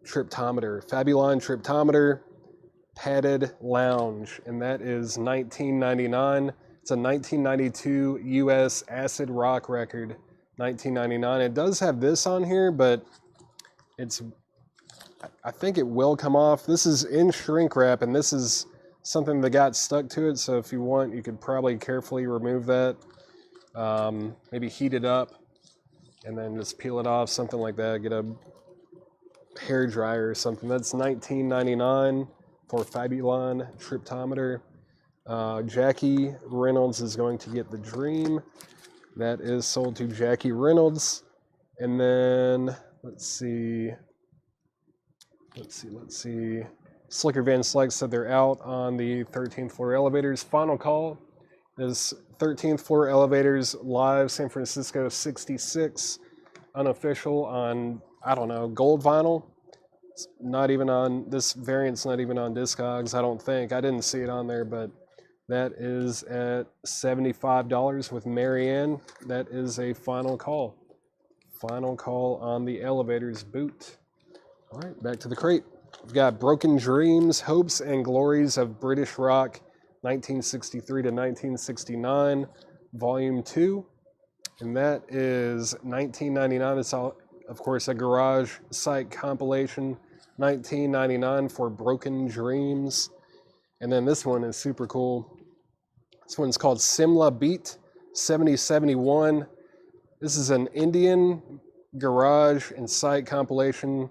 Triptometer Padded Lounge, and that is $19.99. It's a 1992 US acid rock record, 1999. It does have this on here, but I think it will come off. This is in shrink wrap, and this is something that got stuck to it, so if you want, you could probably carefully remove that. Maybe heat it up, and then just peel it off, something like that. Get a hair dryer or something. That's $19.99 for Fabulon Triptometer. Jackie Reynolds is going to get the Dream. That is sold to Jackie Reynolds. And then, let's see. Slicker Van Slyke said they're out on the 13th floor elevators. Final call is 13th floor elevators live, San Francisco 66. Unofficial on, I don't know, gold vinyl. It's not even on, this variant's not even on Discogs, I don't think. I didn't see it on there, but that is at $75 with Marianne. That is a final call. Final call on the elevators boot. All right, back to the crate. We've got Broken Dreams, Hopes and Glories of British Rock, 1963 to 1969, Volume 2. And that is $19.99. It's, of course, a Garage Psych compilation, $19.99 for Broken Dreams. And then this one is super cool. This one's called Simla Beat 7071. This is an Indian Garage and Psych compilation.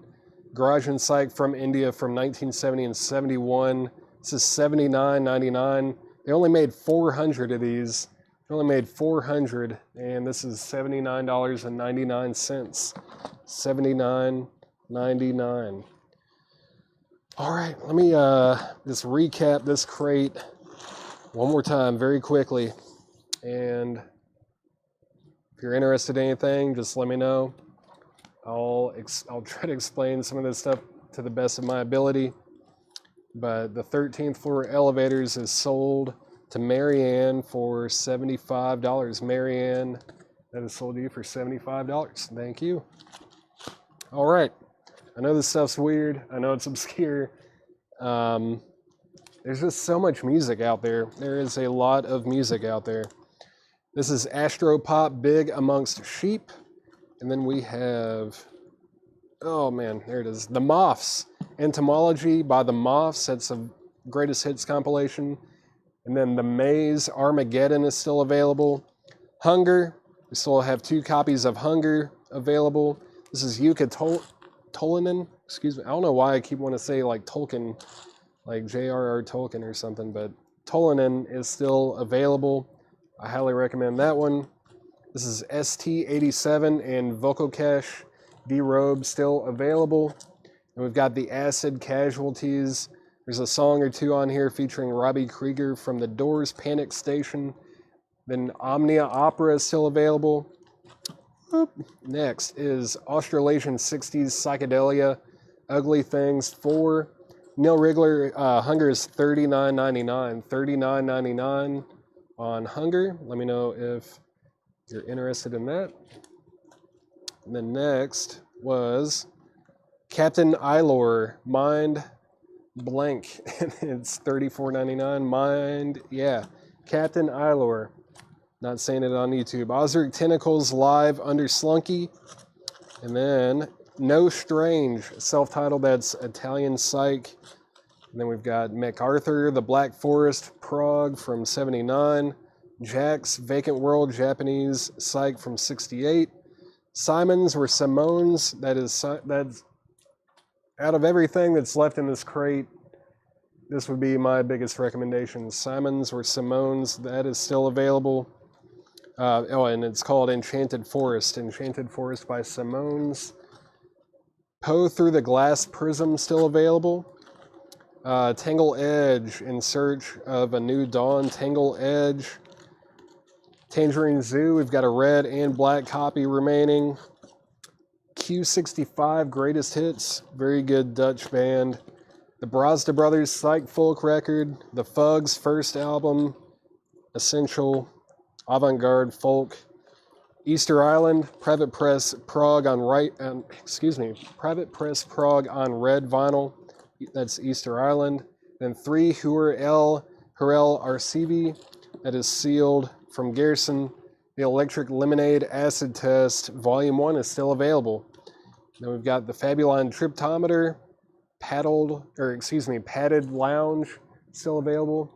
Garage and Psych from India from 1970 and 71. This is $79.99. They only made 400 of these. They only made 400, and this is $79.99. $79.99. All right, let me just recap this crate one more time very quickly. And if you're interested in anything, just let me know. I'll try to explain some of this stuff to the best of my ability. But the 13th floor elevators is sold to Marianne for $75. Marianne, that is sold to you for $75. Thank you. All right. I know this stuff's weird. I know it's obscure. There's just so much music out there. There is a lot of music out there. This is Astropop, Big Amongst Sheep. And then we have, oh man, there it is. The Moths, Entomology by the Moths. That's a greatest hits compilation. And then The Maze, Armageddon is still available. Hunger, we still have 2 copies of Hunger available. This is Yuka Tolinen, excuse me. I don't know why I keep wanting to say like Tolkien, like J.R.R. Tolkien or something, but Tolinen is still available. I highly recommend that one. This is ST87 and Vocal Cache D-Robe still available. And we've got the Acid Casualties. There's a song or two on here featuring Robbie Krieger from The Doors, Panic Station. Then Omnia Opera is still available. Next is Australasian 60s Psychedelia, Ugly Things 4. Neil Wrigler, Hunger is $39.99. $39.99 on Hunger. Let me know if you're interested in that. And then next was Captain Eilor, Mind Blank. It's $34.99. Captain Eilor. Not saying it on YouTube. Ozric Tentacles Live Under Slunky. And then No Strange, self-titled, that's Italian Psych. And then we've got MacArthur, The Black Forest, Prague from 79. Jack's Vacant World, Japanese Psych from 68. Simons or Simone's, that's out of everything that's left in this crate, this would be my biggest recommendation. Simons or Simone's, that is still available. And it's called Enchanted Forest. Enchanted Forest by Simone's. Poe Through the Glass Prism still available. Tangle Edge, In Search of a New Dawn, Tangle Edge. Tangerine Zoo, we've got a red and black copy remaining. Q65 Greatest Hits, very good Dutch band. The Brosda Brothers Psych Folk record. The Fugs first album, Essential, Avant-Garde Folk. Easter Island, Private Press Prague on Private Press Prague on red vinyl. That's Easter Island. Then 3 Hurel Arcevi, that is sealed from Garrison. The Electric Lemonade Acid Test Volume 1 is still available. Then we've got the Fabuline Triptometer, Padded Lounge, still available.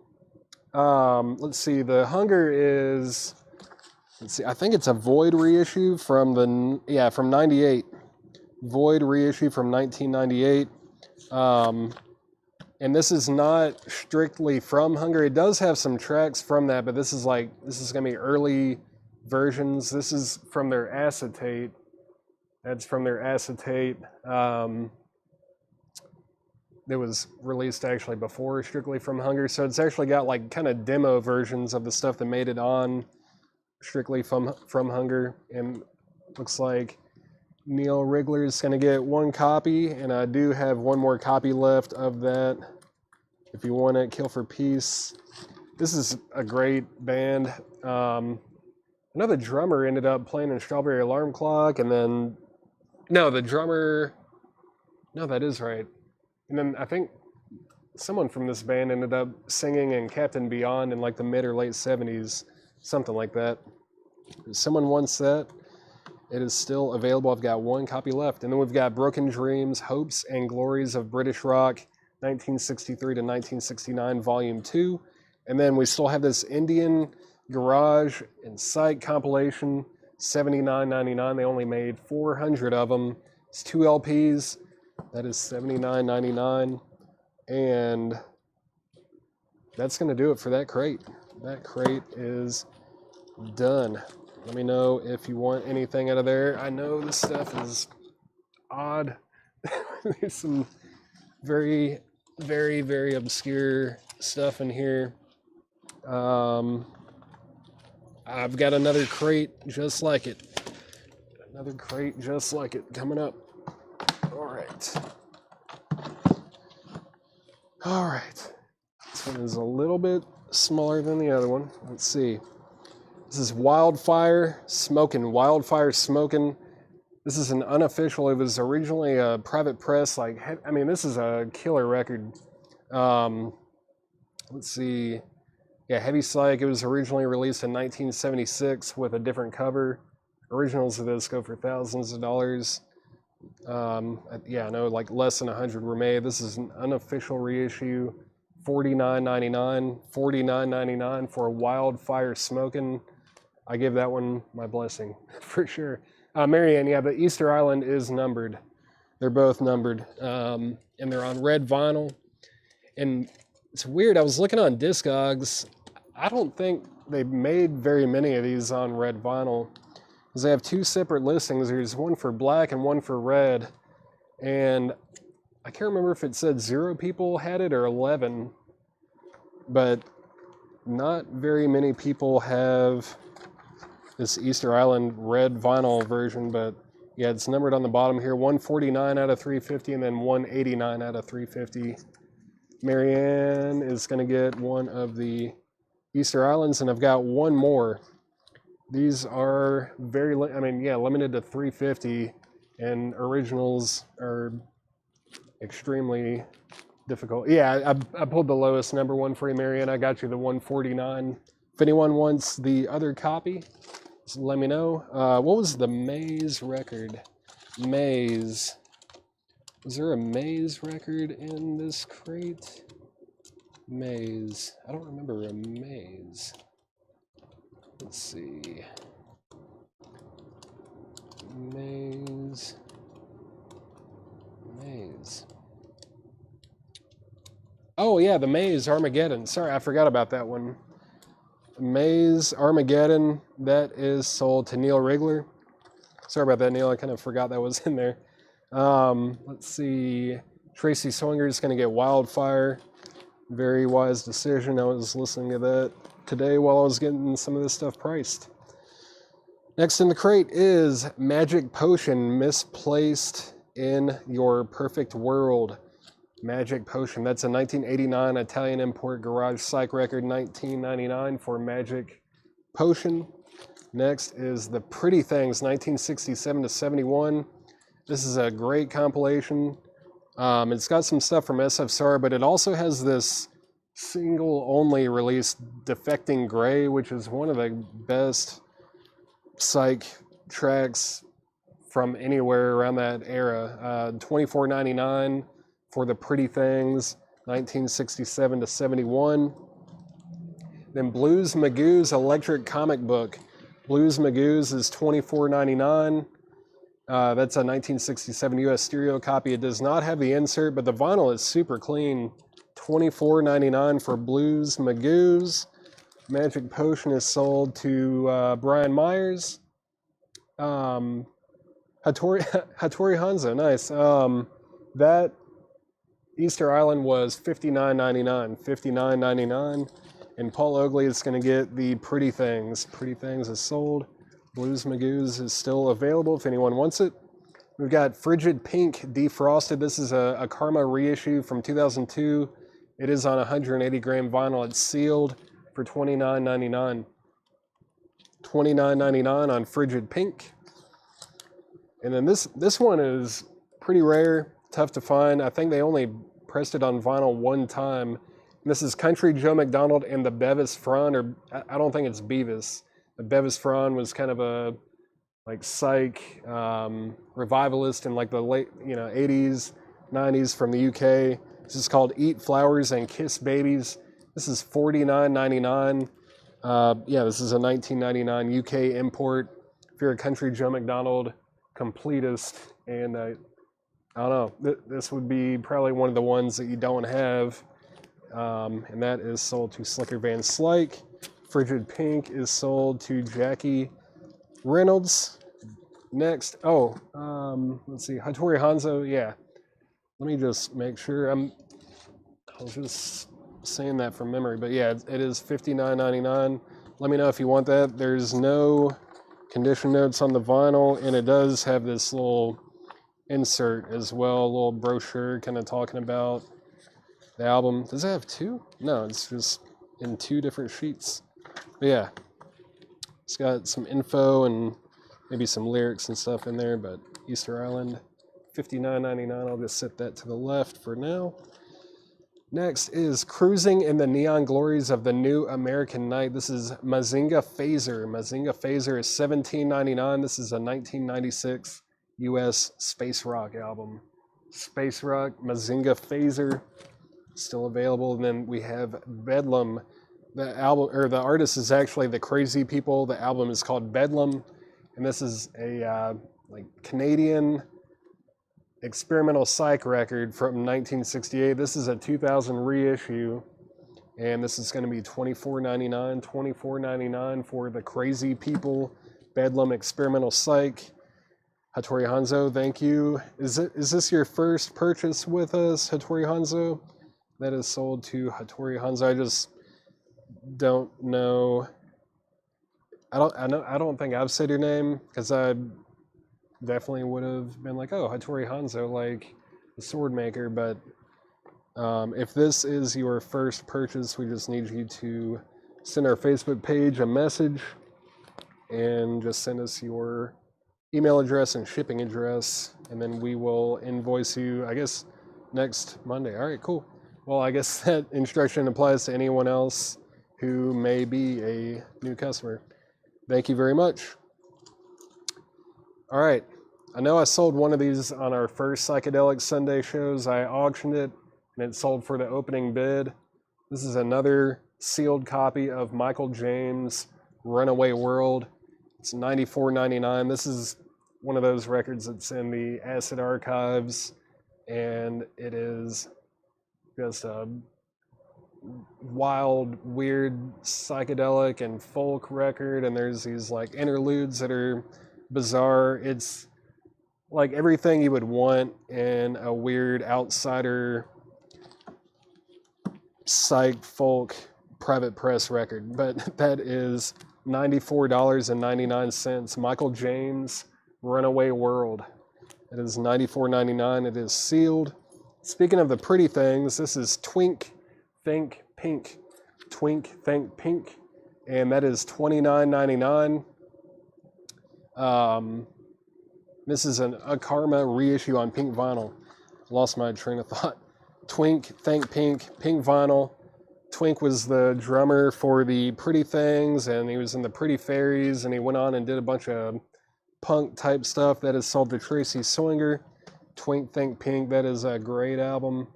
Let's see, the Hunger is, I think it's a Void reissue from from 98. Void reissue from 1998. And this is not strictly from Hunger. It does have some tracks from that, but this is gonna be early versions. This is from their acetate. That's from their acetate. It was released actually before Strictly from Hunger, so it's actually got like kind of demo versions of the stuff that made it on Strictly from Hunger. And looks like Neil Rigler is going to get one copy, and I do have one more copy left of that. If you want it, Kill for Peace. This is a great band. Another drummer ended up playing in Strawberry Alarm Clock, and then that is right. And then I think someone from this band ended up singing in Captain Beyond in like the mid or late 70s, something like that. If someone wants that, it is still available. I've got one copy left. And then we've got Broken Dreams, Hopes and Glories of British Rock, 1963 to 1969, Volume 2. And then we still have this Indian Garage and Psych compilation, $79.99. They only made 400 of them. It's 2 LPs. That is $79.99. And that's going to do it for that crate. That crate is done. Let me know if you want anything out of there. I know this stuff is odd. There's some very, very, very obscure stuff in here. I've got another crate just like it. Another crate just like it coming up. All right. This one is a little bit smaller than the other one. Let's see. This is Wildfire Smokin'. This is an unofficial. It was originally a private press. This is a killer record. Let's see. Yeah, Heavy Psych. It was originally released in 1976 with a different cover. Originals of this go for thousands of dollars. I know like less than 100 were made. This is an unofficial reissue, $49.99 for Wildfire Smokin'. I give that one my blessing for sure. Marianne, yeah, but Easter Island is numbered. They're both numbered, and they're on red vinyl. And it's weird. I was looking on Discogs. I don't think they made very many of these on red vinyl, because they have 2 separate listings. There's one for black and one for red. And I can't remember if it said 0 people had it or 11, but not very many people have this Easter Island red vinyl version. But yeah, it's numbered on the bottom here, 149 out of 350, and then 189 out of 350. Marianne is going to get one of the Easter Islands, and I've got one more. These are limited to 350, and originals are extremely difficult. Yeah, I pulled the lowest number one for you, Marianne. I got you the 149. If anyone wants the other copy, just let me know. What was the Maze record? Maze. Was there a Maze record in this crate? Maze. I don't remember a Maze. Let's see. Maze. Oh yeah, the Maze Armageddon. Sorry, I forgot about that one. Maze Armageddon, that is sold to Neil Rigler. Sorry about that, Neil. I kind of forgot that was in there. Let's see. Tracy Swinger is going to get Wildfire. Very wise decision. I was listening to that today while I was getting some of this stuff priced. Next in the crate is Magic Potion, Misplaced in Your Perfect World. Magic Potion. That's a 1989 Italian import garage psych record, $19.99 for Magic Potion. Next is The Pretty Things, 1967 to 71. This is a great compilation. It's got some stuff from SF Sar, but it also has this single only release, Defecting Gray, which is one of the best psych tracks from anywhere around that era. $24.99 for The Pretty Things, 1967 to 71. Then Blues Magoo's Electric Comic Book. Blues Magoo's is $24.99. That's a 1967 US stereo copy. It does not have the insert, but the vinyl is super clean. $24.99 for Blues Magoo's. Magic Potion is sold to Brian Myers. Hattori Hanzo, nice. That Easter Island was $59.99. $59.99. And Paul Oakley is going to get the Pretty Things. Pretty Things is sold. Blues Magoo's is still available if anyone wants it. We've got Frigid Pink Defrosted. This is a Karma reissue from 2002. It is on 180 gram vinyl. It's sealed for $29.99. $29.99 on Frigid Pink. And then this one is pretty rare, tough to find. I think they only pressed it on vinyl one time. And this is Country Joe McDonald and the Bevis Front, or I don't think it's Beavis. The Bevis Front was kind of a like psych revivalist in like the late 80s, 90s from the UK. This is called Eat Flowers and Kiss Babies. This is $49.99. This is a 1999 UK import. If you're a Country Joe McDonald completist, and I don't know, this would be probably one of the ones that you don't have, and that is sold to Slicker Van Slyke. Frigid Pink is sold to Jackie Reynolds. Next, let's see, Hattori Hanzo, yeah. Let me just make sure. I was just saying that from memory, but yeah, it is $59.99. Let me know if you want that. There's no condition notes on the vinyl, and it does have this little insert as well, a little brochure kind of talking about the album. Does it have two? No, it's just in two different sheets. But yeah, it's got some info and maybe some lyrics and stuff in there, but Easter Island, $59.99. I'll just set that to the left for now. Next is Cruising in the Neon Glories of the New American Night. This is Mazinga Phaser. Mazinga Phaser is $17.99. This is a 1996 US space rock album. Space rock, Mazinga Phaser, still available. And then we have Bedlam. The album, or the artist, is actually The Crazy People. The album is called Bedlam, and this is a Canadian experimental psych record from 1968. This is a 2000 reissue, and this is going to be $24.99. $24.99 for The Crazy People, Bedlam experimental psych. Hattori Hanzo, thank you. Is this your first purchase with us, Hattori Hanzo? That is sold to Hattori Hanzo. I just don't know. I don't think I've said your name, because I definitely would have been like, oh, Hattori Hanzo, like the sword maker. But if this is your first purchase, we just need you to send our Facebook page a message and just send us your email address and shipping address, and then we will invoice you, I guess, next Monday. All right, cool. Well, I guess that instruction applies to anyone else who may be a new customer. Thank you very much. All right. I know I sold one of these on our first Psychedelic Sunday shows. I auctioned it, and it sold for the opening bid. This is another sealed copy of Michael James' Runaway World. It's $94.99. This is one of those records that's in the Acid Archives, and it is just a wild, weird, psychedelic and folk record, and there's these like interludes that are bizarre. It's like everything you would want in a weird outsider psych folk private press record, but that is $94.99. Michael James, Runaway World. It is $94.99. It is sealed. Speaking of the pretty things, this is Twink Think Pink. Twink Think Pink. And that is $29.99. This is a Karma reissue on pink vinyl. Lost my train of thought. Twink Think Pink. Pink vinyl. Twink was the drummer for the Pretty Things, and he was in the Pretty Fairies, and he went on and did a bunch of punk type stuff that is sold to Tracy Swinger. Twink Think Pink, that is a great album.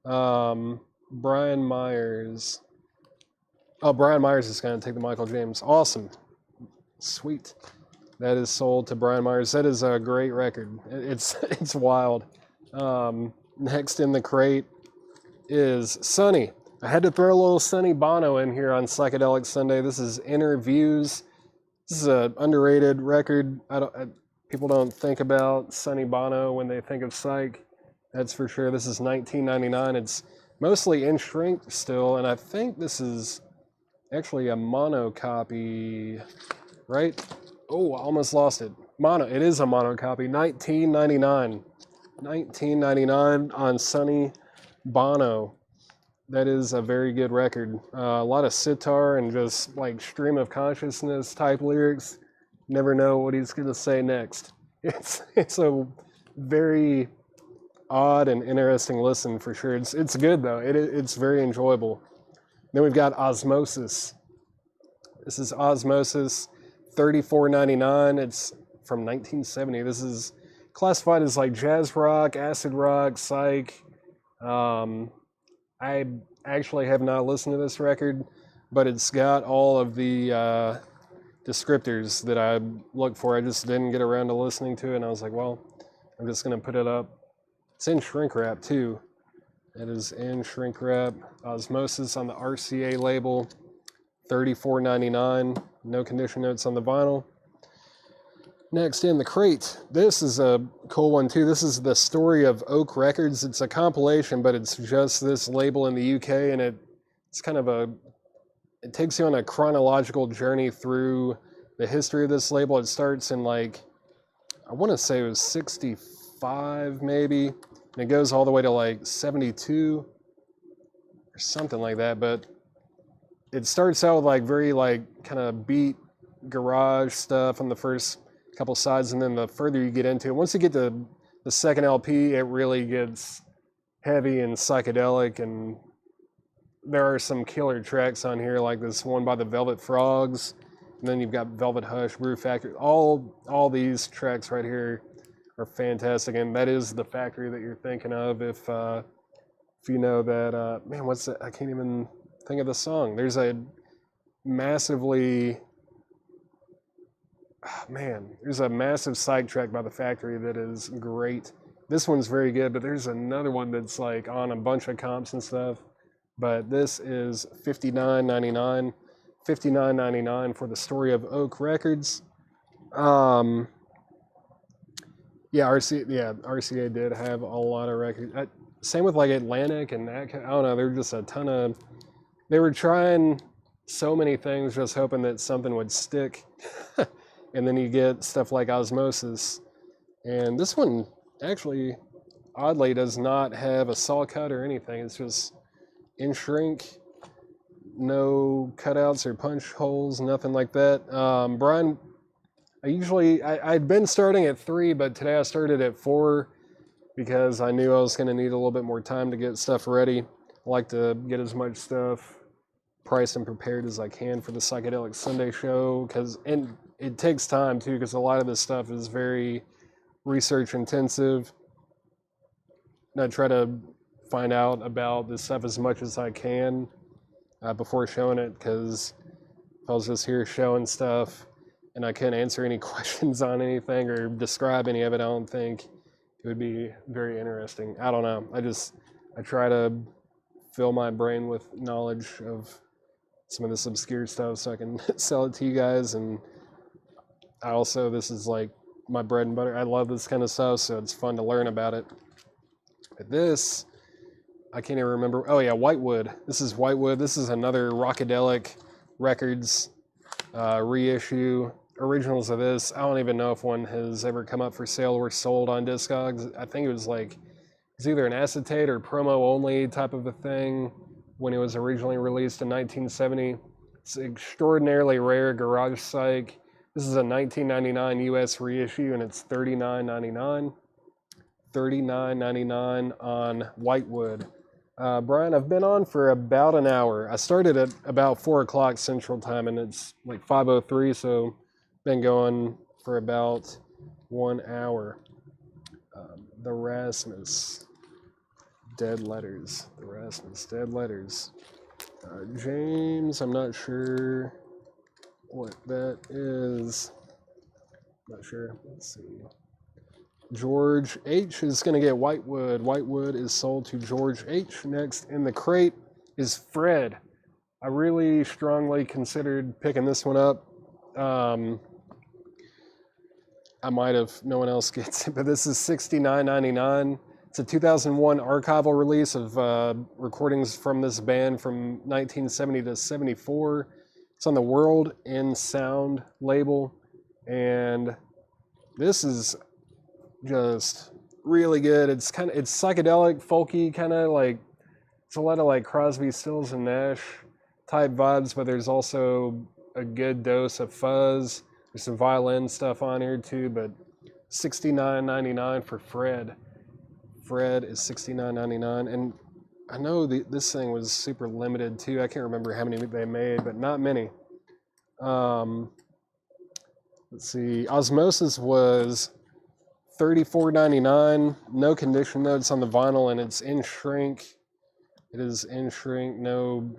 Brian Myers. Oh, Brian Myers is going to take the Michael James. Awesome. Sweet. That is sold to Brian Myers. That is a great record. It's wild. Next in the crate is Sonny. I had to throw a little Sonny Bono in here on Psychedelic Sunday. This is Inner Views. This is an underrated record. People don't think about Sonny Bono when they think of Psych. That's for sure. This is 1999. It's mostly in shrink still, and I think this is actually a mono copy, right? Oh, I almost lost it. Mono. It is a mono copy. 1999. 1999 on Sonny Bono. That is a very good record. A lot of sitar and just like stream of consciousness type lyrics. Never know what he's going to say next. It's a very odd and interesting listen for sure. It's good though. It's very enjoyable. Then we've got Osmosis. This is Osmosis, $34.99. It's from 1970. This is classified as like jazz rock, acid rock, psych. I actually have not listened to this record, but it's got all of the descriptors that I look for. I just didn't get around to listening to it, and I was like, well, I'm just going to put it up. It's in shrink wrap, too. It is in shrink wrap. Osmosis on the RCA label, $34.99. No condition notes on the vinyl. Next in the crate, this is a cool one too. This is the Story of Oak Records. It's a compilation, but it's just this label in the UK, and it's kind of it takes you on a chronological journey through the history of this label. It starts in like, I want to say it was 65 maybe, and it goes all the way to like 72 or something like that, but it starts out with like very like kind of beat garage stuff on the first couple sides, and then the further you get into it, once you get to the second LP, it really gets heavy and psychedelic, and there are some killer tracks on here, like this one by the Velvet Frogs, and then you've got Velvet Hush, Brew Factory. All these tracks right here are fantastic, and that is the factory that you're thinking of if you know that. Man, what's that? I can't even think of the song. There's a massively... there's a massive psych track by the factory that is great. This one's very good, but there's another one that's like on a bunch of comps and stuff. But this is $59.99. $59.99 for the Story of Oak Records. RCA did have a lot of records. Same with like Atlantic and that. I don't know. There were just a ton of. They were trying so many things, just hoping that something would stick. And then you get stuff like Osmosis. And this one actually, oddly, does not have a saw cut or anything. It's just in shrink, no cutouts or punch holes, nothing like that. Brian, I'd been starting at 3, but today I started at 4 because I knew I was going to need a little bit more time to get stuff ready. I like to get as much stuff priced and prepared as I can for the Psychedelic Sunday show, and it takes time too, because a lot of this stuff is very research intensive. And I try to find out about this stuff as much as I can before showing it, because if I was just here showing stuff and I couldn't answer any questions on anything or describe any of it, I don't think it would be very interesting. I don't know. I try to fill my brain with knowledge of some of this obscure stuff so I can sell it to you guys. And this is like my bread and butter. I love this kind of stuff, so it's fun to learn about it. But this, I can't even remember. Oh yeah, Whitewood. This is Whitewood. This is another Rockadelic Records reissue. Originals of this, I don't even know if one has ever come up for sale or sold on Discogs. I think it was either an acetate or promo only type of a thing when it was originally released in 1970. It's extraordinarily rare garage psych. This is a 1999 US reissue, and it's $39.99. $39.99 on Whitewood. Brian, I've been on for about an hour. I started at about 4 o'clock Central Time, and it's like 5:03, so been going for about 1 hour. The Rasmus, dead letters. The Rasmus, dead letters. James, I'm not sure what that is. Not sure. Let's see. George H is going to get Whitewood. Whitewood is sold to George H. Next in the crate is Fred. I really strongly considered picking this one up. I might have, no one else gets it, but this is $69.99. It's a 2001 archival release of recordings from this band from 1970 to 74. It's on the World in Sound label, and this is just really good. It's psychedelic, folky, kind of like, it's a lot of like Crosby, Stills and Nash type vibes, but there's also a good dose of fuzz. There's some violin stuff on here too, but $69.99 for Fred. Fred is $69.99, and I know this thing was super limited too. I can't remember how many they made, but not many. Let's see. Osmosis was $34.99. No condition notes on the vinyl, and it's in shrink. It is in shrink. No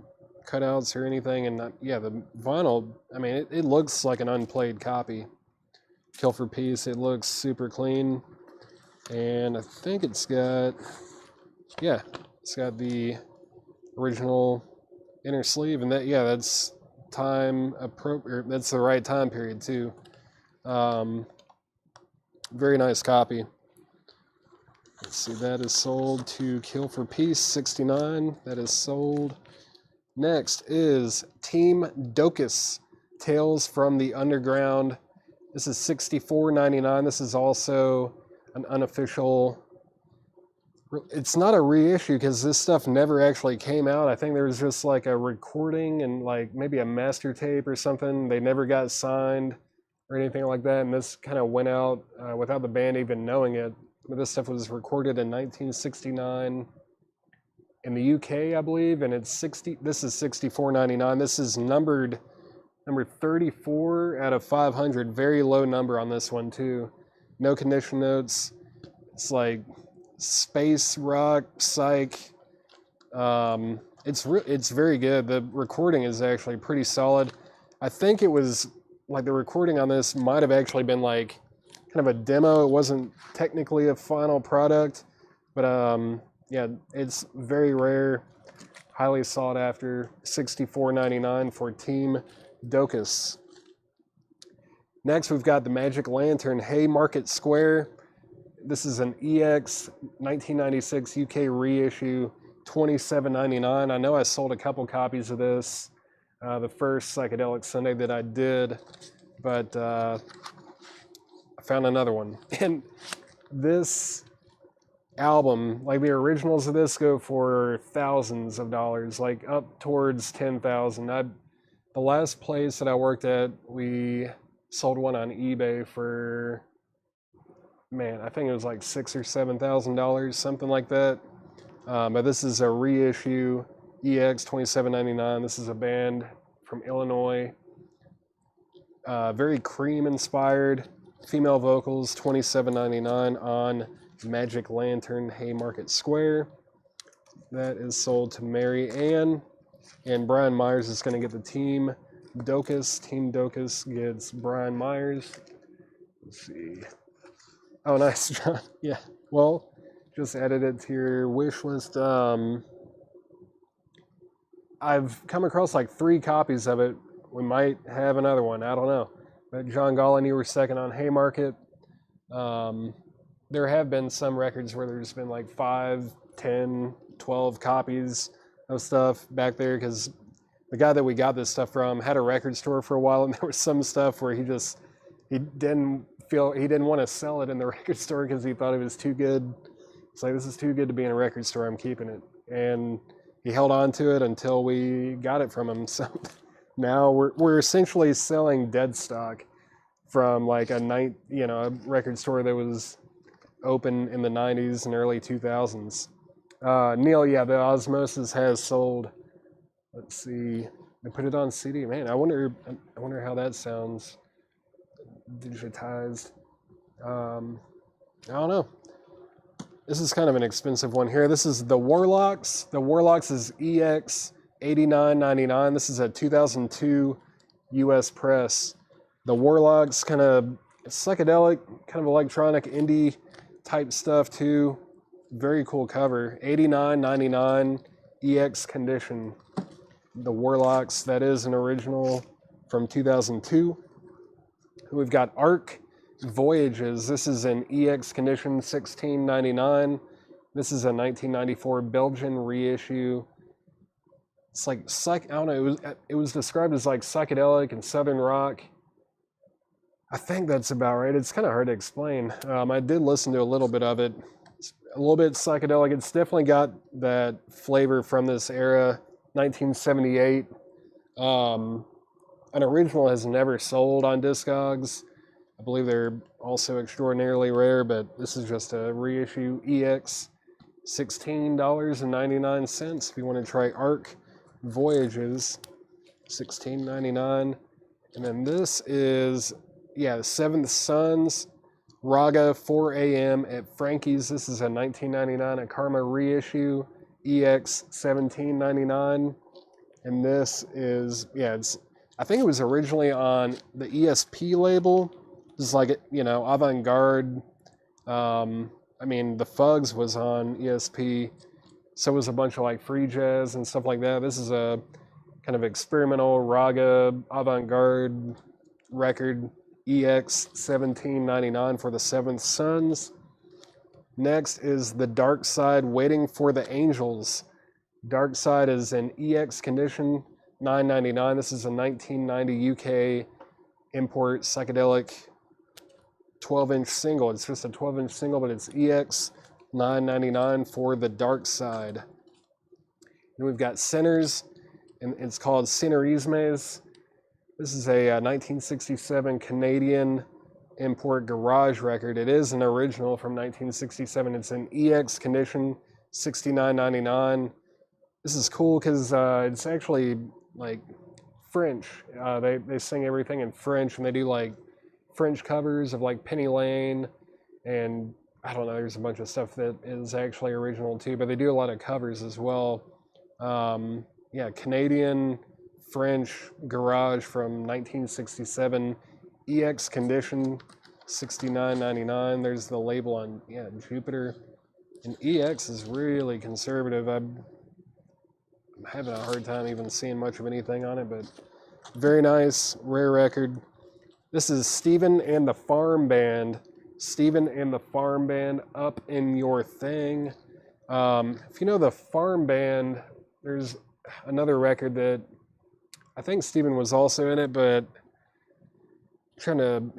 cutouts or anything. And the vinyl, I mean, it looks like an unplayed copy. Kill for Peace. It looks super clean. And I think it's got the original inner sleeve, and that's time appropriate. That's the right time period too. Very nice copy. Let's see, that is sold to Kill for Peace, $69. That is sold. Next is Team Docus, Tales from the Underground. This is $64.99. This is also an unofficial, it's not a reissue because this stuff never actually came out. I think there was just like a recording and like maybe a master tape or something. They never got signed or anything like that, and this kind of went out without the band even knowing it. But this stuff was recorded in 1969 in the UK, I believe, and this is $64.99. This is number 34 out of 500. Very low number on this one too. No condition notes. It's like space rock, psych. It's very good. The recording is actually pretty solid. I think it was like the recording on this might have actually been like kind of a demo. It wasn't technically a final product, but it's very rare, highly sought after. $64.99 for Team Docus. Next, we've got the Magic Lantern Haymarket Square. This is an EX 1996 UK reissue, $27.99. I know I sold a couple copies of this the first Psychedelic Sunday that I did, but I found another one. And this album, like the originals of this, go for thousands of dollars, like up towards $10,000. The last place that I worked at, we sold one on eBay for, I think it was like $6,000 or $7,000, something like that. But this is a reissue, EX $27.99. This is a band from Illinois. Very Cream inspired. Female vocals, $27.99 on Magic Lantern Haymarket Square. That is sold to Mary Ann. And Brian Myers is going to get the Team Docus. Team Docus gets Brian Myers. Let's see. Oh, nice, John. Yeah. Well, just added it to your wish list. I've come across like 3 copies of it. We might have another one. I don't know. But John Gollin, you were second on Haymarket. There have been some records where there's been like 5, 10, 12 copies of stuff back there, because the guy that we got this stuff from had a record store for a while, and there was some stuff where he didn't want to sell it in the record store because he thought it was too good. It's like, this is too good to be in a record store, I'm keeping it. And he held on to it until we got it from him. So now we're essentially selling dead stock from like a record store that was open in the 90s and early 2000s. Neil, yeah, the Osmosis has sold. Let's see. They put it on CD. Man, I wonder how that sounds digitized. I don't know. This is kind of an expensive one here. This is the Warlocks. The Warlocks is EX $89.99. This is a 2002 US press. The Warlocks, kind of psychedelic, kind of electronic indie type stuff too. Very cool cover. $89.99 EX condition. The Warlocks, that is an original from 2002. We've got Arc Voyages. This is an EX condition, $16.99. This is a 1994 Belgian reissue. It's like I don't know. It was described as like psychedelic and southern rock. I think that's about right. It's kind of hard to explain. I did listen to a little bit of it. It's a little bit psychedelic. It's definitely got that flavor from this era, 1978. An original has never sold on Discogs. I believe they're also extraordinarily rare, but this is just a reissue EX, $16.99 if you want to try Arc Voyages, $16.99. And then this is, yeah, the Seventh Sons, Raga 4 a.m. at Frankie's. This is a 1999 a Karma reissue, EX $17.99. And this is, yeah, I think it was originally on the ESP label. It's like, you know, avant-garde. I mean, the Fugs was on ESP. So was a bunch of like free jazz and stuff like that. This is a kind of experimental raga avant-garde record, EX $17.99 for the Seventh Sons. Next is The Dark Side, Waiting for the Angels. Dark Side is an EX condition, $9.99. This is a 1990 UK import psychedelic 12-inch single. It's just a 12-inch single, but it's EX $9.99 for The Dark Side. And we've got Sinners, and it's called Sinnerismes. This is a 1967 Canadian import garage record. It is an original from 1967. It's an EX condition, $69.99. This is cool because it's actually like French. They sing everything in French, and they do like French covers of like Penny Lane, and I don't know, there's a bunch of stuff that is actually original too, but they do a lot of covers as well. Yeah, Canadian French garage from 1967, EX condition, $69.99. There's the label on, yeah, Jupiter. And EX is really conservative. I'm having a hard time even seeing much of anything on it, but very nice, rare record. This is Stephen and the Farm Band. Stephen and the Farm Band, Up in Your Thing. If you know the Farm Band, there's another record that I think Stephen was also in it, but I'm trying to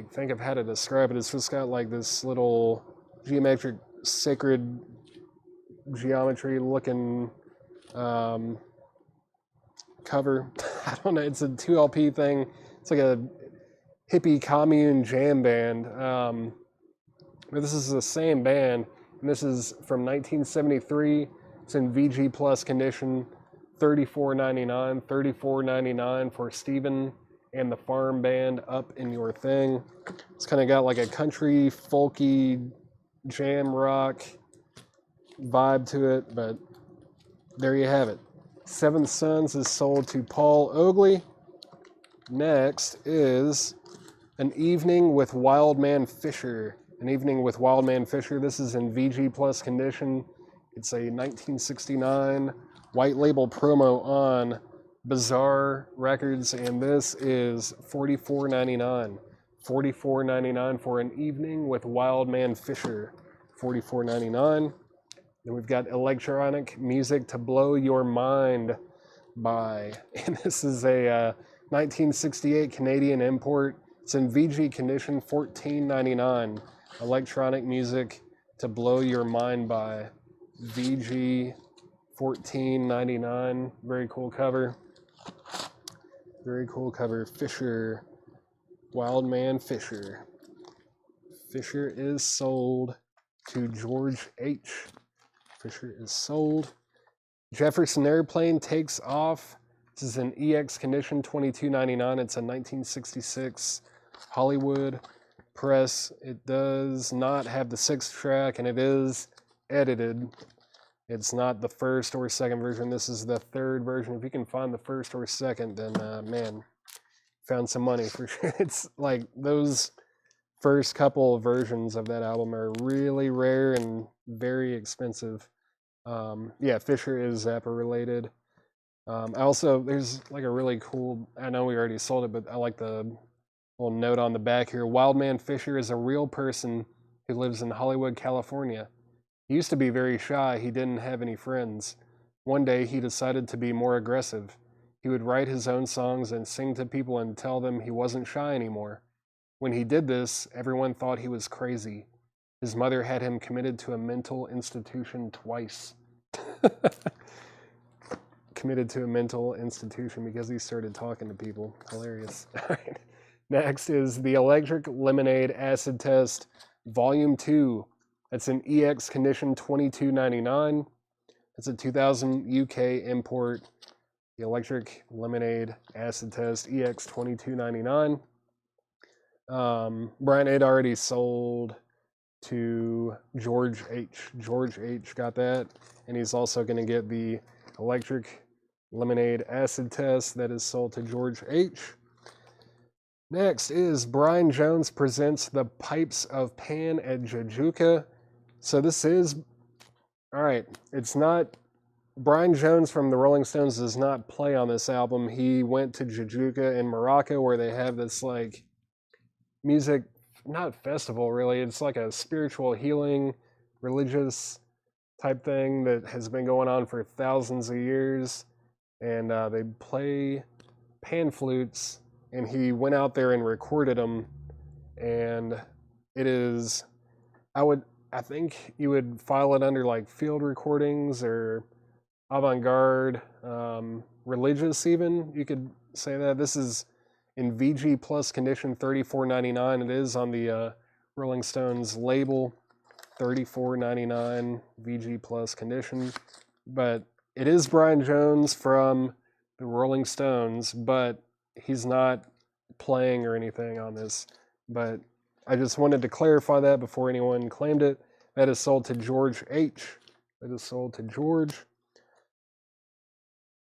think of how to describe it. It's just got like this little geometric, sacred geometry looking cover. I don't know. It's a 2LP thing. It's like a hippie commune jam band. But this is the same band, and this is from 1973. It's in VG Plus condition, $34.99. $34.99 for Stephen and the Farm Band, Up in Your Thing. It's kind of got like a country, folky, jam rock vibe to it, but there you have it. Seventh Sons is sold to Paul Oakley. Next is An Evening with Wildman Fisher. An Evening with Wildman Fisher. This is in VG Plus condition. It's a 1969 white label promo on Bizarre Records, and this is $44.99. $44.99 for An Evening with Wildman Fisher. $44.99. Then we've got Electronic Music to Blow Your Mind by, and this is a 1968 Canadian import. It's in VG condition, $14.99. Electronic Music to Blow Your Mind by VG, $14.99. Very cool cover. Very cool cover. Fisher, Wildman Fisher. Fisher is sold to George H. Fisher is sold. Jefferson Airplane takes off. This is an EX condition, $22.99. It's a 1966 Hollywood press. It does not have the 6th track, and it is edited. It's not the first or second version. This is the 3rd version. If you can find the first or second, then man, found some money for sure. It's like those first couple of versions of that album are really rare and very expensive. Yeah, Fisher is Zappa related. I also, there's like a really cool, I know we already sold it, but I like the little note on the back here. Wildman Fisher is a real person who lives in Hollywood, California. He used to be very shy. He didn't have any friends. One day he decided to be more aggressive. He would write his own songs and sing to people and tell them he wasn't shy anymore. When he did this, everyone thought he was crazy. His mother had him committed to a mental institution twice. Committed to a mental institution because he started talking to people. Hilarious. All right. Next is the Electric Lemonade Acid Test, Volume 2. That's an EX condition, $22.99. It's a 2000 UK import. The Electric Lemonade Acid Test, EX $22.99. Brian had already sold to George H. George H. got that, and he's also going to get the Electric Lemonade Acid Test that is sold to George H. Next is Brian Jones presents the Pipes of Pan at Jajuka. So this is, all right, it's not, Brian Jones from the Rolling Stones does not play on this album. He went to Jajuka in Morocco where they have this like music, not festival really, it's like a spiritual healing, religious type thing that has been going on for thousands of years. And they play pan flutes, and he went out there and recorded them. And it is, I think you would file it under like field recordings or avant-garde, religious even, you could say that. This is in VG Plus condition, $34.99. It is on the Rolling Stones label, $34.99 VG Plus condition. But it is Brian Jones from the Rolling Stones, but he's not playing or anything on this. But I just wanted to clarify that before anyone claimed it. That is sold to George H. That is sold to George.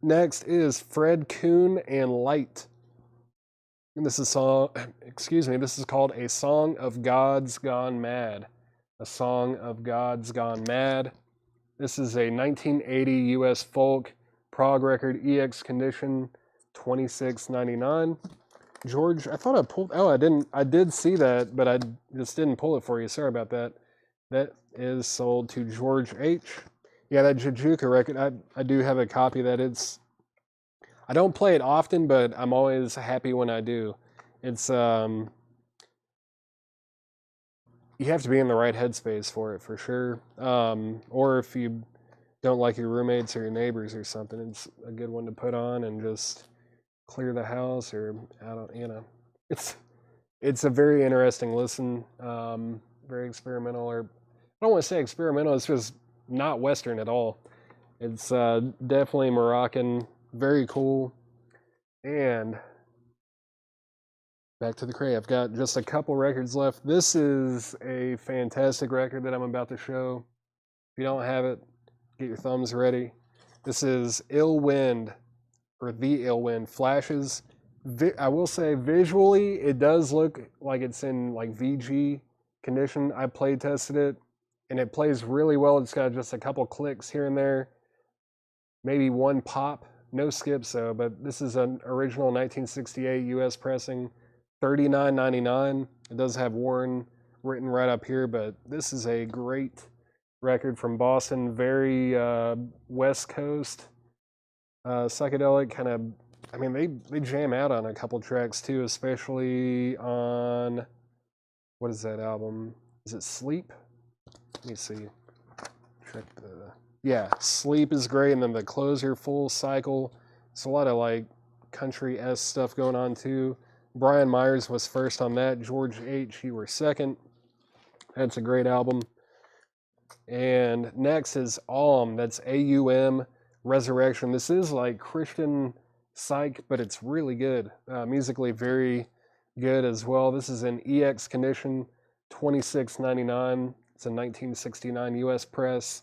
Next is Fred Kuhn and Light. And this is this is called A Song of Gods Gone Mad. A Song of Gods Gone Mad. This is a 1980 US folk prog record, EX condition, $26.99. George, I thought I pulled, I did see that, but I just didn't pull it for you. Sorry about that. That is sold to George H. Yeah, that Jajuka record, I do have a copy that I don't play it often, but I'm always happy when I do. It's, you have to be in the right headspace for it, for sure. Or if you don't like your roommates or your neighbors or something, it's a good one to put on and just clear the house, or it's a very interesting listen. Very experimental, or I don't want to say experimental, it's just not Western at all. It's definitely Moroccan, very cool. And back to the crate. I've got just a couple records left. This is a fantastic record that I'm about to show. If you don't have it, get your thumbs ready. This is Ill Wind, or The Ill Wind, Flashes. I will say visually, it does look like it's in like VG condition. I play tested it, and it plays really well. It's got just a couple clicks here and there, maybe one pop, no skips though. But this is an original 1968 US pressing, $39.99. It does have Warren written right up here, but this is a great record from Boston, very West Coast, psychedelic kind of. I mean, they jam out on a couple tracks too, especially on, what is that album? Is it Sleep? Let me see. Check yeah, Sleep is great, and then the closer, Full Cycle. It's a lot of like country-esque stuff going on too. Brian Myers was first on that. George H., you were second. That's a great album. And next is Aum. That's AUM, Resurrection. This is like Christian psych, but it's really good. Musically very good as well. This is an EX condition, $26.99. It's a 1969 US press.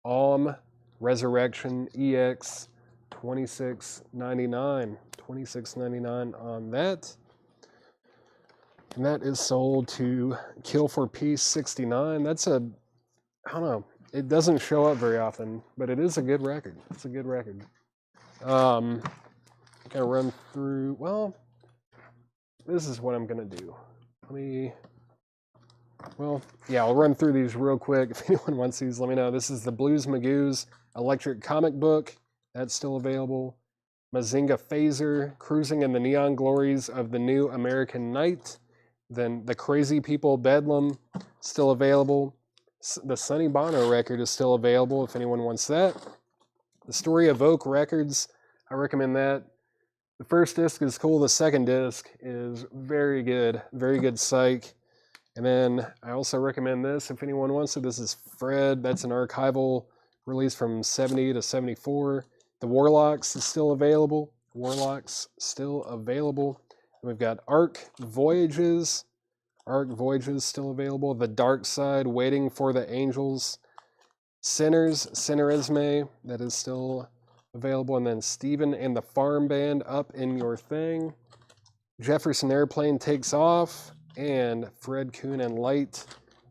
Aum, Resurrection, EX, $26.99. $26.99 on that. And that is sold to Kill for Peace 69. That's a, I don't know, it doesn't show up very often, but it is a good record. It's a good record. Gonna run through, well, this is what I'm gonna do. I'll run through these real quick. If anyone wants these, let me know. This is the Blues Magoo's Electric Comic Book. That's still available. Mazinga Phaser, Cruising in the Neon Glories of the New American Night. Then The Crazy People Bedlam, still available. The Sonny Bono record is still available if anyone wants that. The Story of Oak Records, I recommend that. The first disc is cool. The second disc is very good psych. And then I also recommend this if anyone wants it. This is Fred. That's an archival release from 70 to 74. The Warlocks is still available. We've got Ark Voyages still available. The Dark Side, Waiting for the Angels. Sinnerisme, that is still available. And then Stephen and the Farm Band, Up in Your Thing. Jefferson Airplane Takes Off. And Fred Kuhn and Light,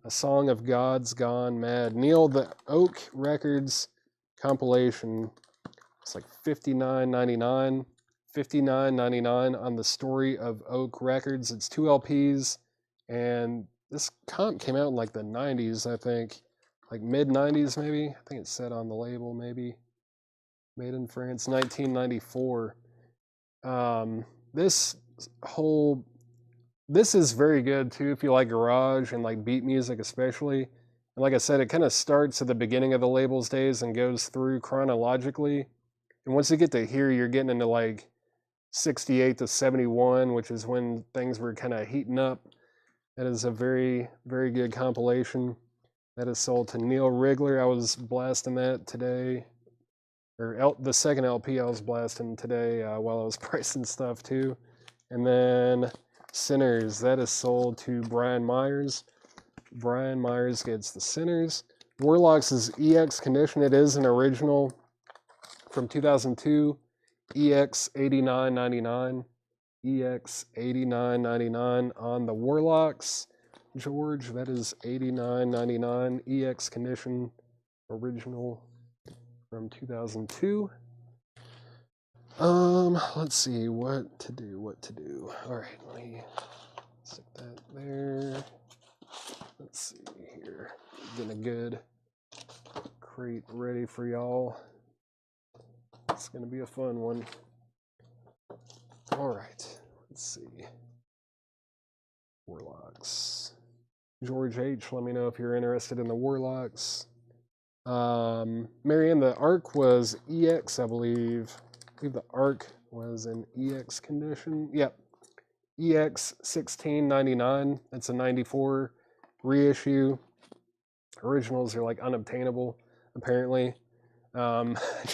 A Song of Gods Gone Mad. Neil the Oak Records compilation. It's like $59.99. $59.99 on the Story of Oak Records. It's 2 LPs, and this comp came out in like the 90s, I think. Like mid-90s, maybe. I think it said on the label, maybe. Made in France, 1994. This is very good, too, if you like garage and like beat music especially. And like I said, it kind of starts at the beginning of the label's days and goes through chronologically. And once you get to here, you're getting into like 68 to 71, which is when things were kind of heating up. That is a very, very good compilation. That is sold to Neil Rigler. I was blasting that today. Or the second LP I was blasting today while I was pricing stuff too. And then Sinners, that is sold to Brian Myers. Brian Myers gets the Sinners. Warlocks is EX condition. It is an original from 2002. EX $89.99. EX $89.99 on the Warlocks. George, that is $89.99. EX condition, original from 2002. Let's see what to do. All right, let me stick that there. Let's see here. Getting a good crate ready for y'all. It's gonna be a fun one. All right, let's see. Warlocks. George H., let me know if you're interested in the Warlocks. Marianne, the Ark was EX, I believe. I believe the Ark was in EX condition. Yep. EX $16.99. That's a 94 reissue. Originals are like unobtainable, apparently.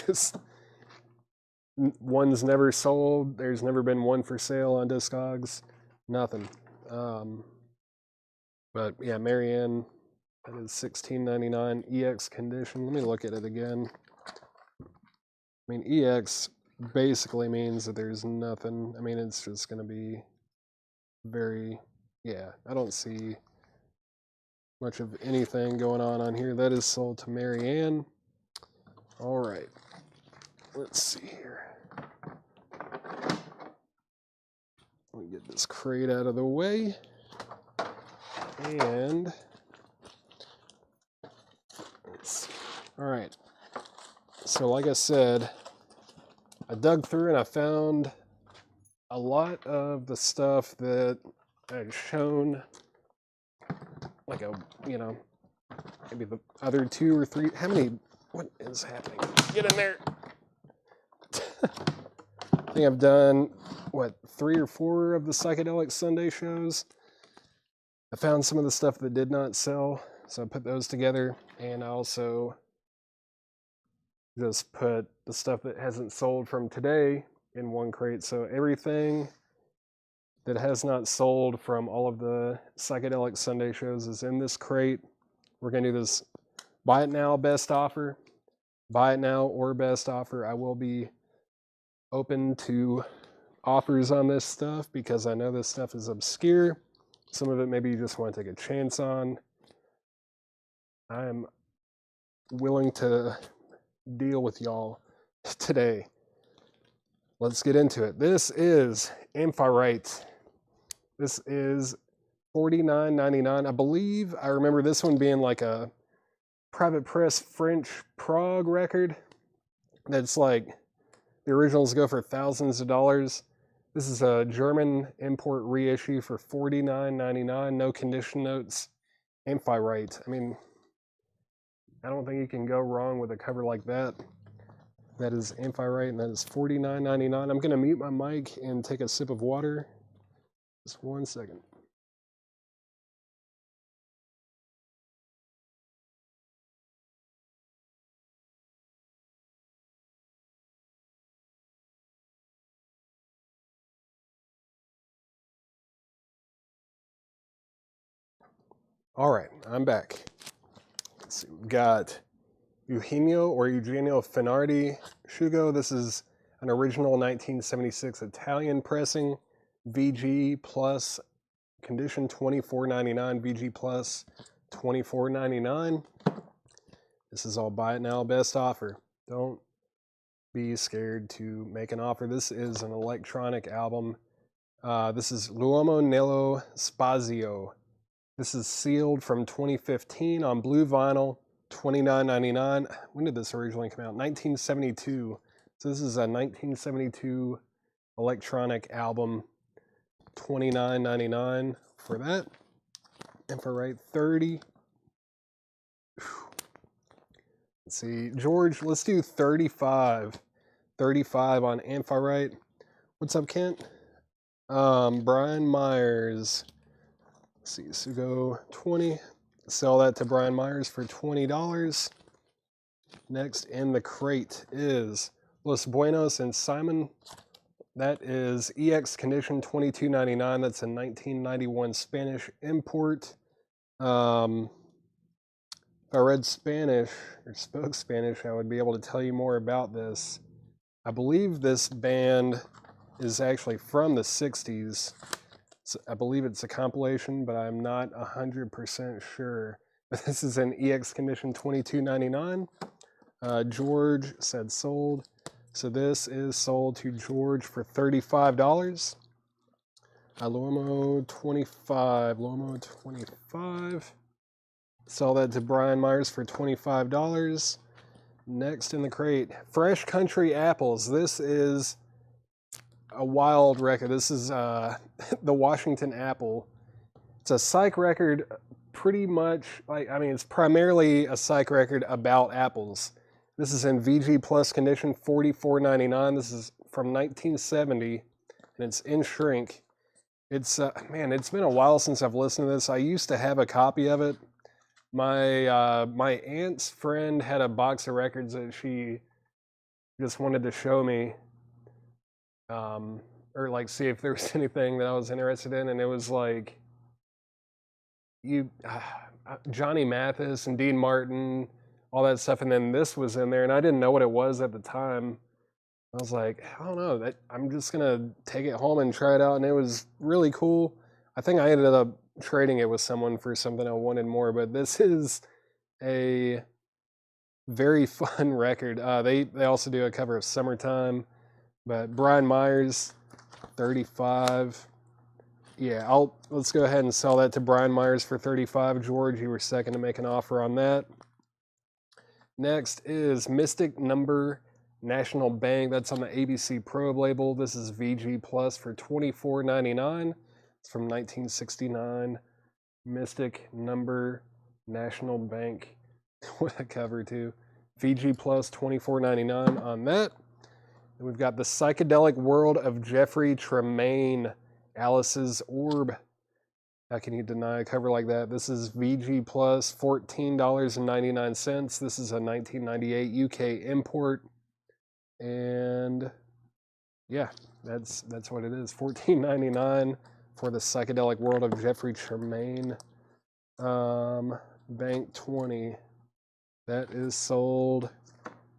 Just one's never sold. There's never been one for sale on Discogs. Nothing. But yeah, Marianne, that is $16.99 EX condition. Let me look at it again. I mean, EX basically means that there's nothing. I mean, it's just going to be very, yeah, I don't see much of anything going on here. That is sold to Marianne. All right. Let's see here. Let me get this crate out of the way. And let's see. All right. So like I said, I dug through and I found a lot of the stuff that I'd shown, like maybe the other 2 or 3. How many? What is happening? Get in there. I think I've done, 3 or 4 of the Psychedelic Psunday shows. I found some of the stuff that did not sell, so I put those together. And I also just put the stuff that hasn't sold from today in one crate. So everything that has not sold from all of the Psychedelic Psunday shows is in this crate. We're going to do this buy it now, best offer. Buy it now or best offer. I will be open to offers on this stuff because I know this stuff is obscure. Some of it maybe you just want to take a chance on. I am willing to deal with y'all today. Let's get into it. This is Invoices. This is $49.99. I believe I remember this one being like a private press French Prague record. That's like the originals go for thousands of dollars. This is a German import reissue for $49.99. No condition notes. Invoices. I mean, I don't think you can go wrong with a cover like that. That is Invoices, and that is $49.99. I'm going to mute my mic and take a sip of water. Just 1 second. All right, I'm back. Let's see, we've got Eugenio Finardi Shugo. This is an original 1976 Italian pressing. VG plus condition $24.99. VG plus $24.99. This is all buy it now, best offer. Don't be scared to make an offer. This is an electronic album. This is L'uomo nello spazio. This is sealed from 2015 on blue vinyl, $29.99. When did this originally come out? 1972. So this is a 1972 electronic album, $29.99 for that. And for right 30. Let's see, George, let's do 35. 35 on Amphirite. What's up, Kent? Brian Myers. Let's see, so go 20. Sell that to Brian Myers for $20. Next in the crate is Los Buenos and Simon. That is EX condition $22.99. That's a 1991 Spanish import. If I read Spanish or spoke Spanish, I would be able to tell you more about this. I believe this band is actually from the 60s. I believe it's a compilation, but I'm not 100% sure. But this is an EX condition $22.99. George said sold. So this is sold to George for $35. Lomo 25. Lomo 25. Sell that to Brian Myers for $25. Next in the crate, Fresh Country Apples. This is a wild record. This is the Washington Apple. It's a psych record, pretty much like, I mean, it's primarily a psych record about apples. This is in VG plus condition, $44.99. This is from 1970, and it's in shrink. It's man, it's been a while since I've listened to this. I used to have a copy of it. My aunt's friend had a box of records that she just wanted to show me, or like see if there was anything that I was interested in, and it was like Johnny Mathis and Dean Martin, all that stuff, and then this was in there, and I didn't know what it was at the time. I was like, I don't know, I'm just gonna take it home and try it out, and it was really cool. I think I ended up trading it with someone for something I wanted more, but this is a very fun record. They also do a cover of Summertime, but Brian Myers, 35. Yeah, let's go ahead and sell that to Brian Myers for 35. George, you were second to make an offer on that. Next is Mystic Number National Bank. That's on the ABC Probe label. This is VG Plus for $24.99. It's from 1969. Mystic Number National Bank. What a cover too. VG Plus $24.99 on that. And we've got the Psychedelic World of Jeffrey Tremaine, Alice's Orb. How can you deny a cover like that? This is VG Plus, $14.99. This is a 1998 UK import. And yeah, that's what it is. $14.99 for the Psychedelic World of Jeffrey Tremaine. Bank 20. That is sold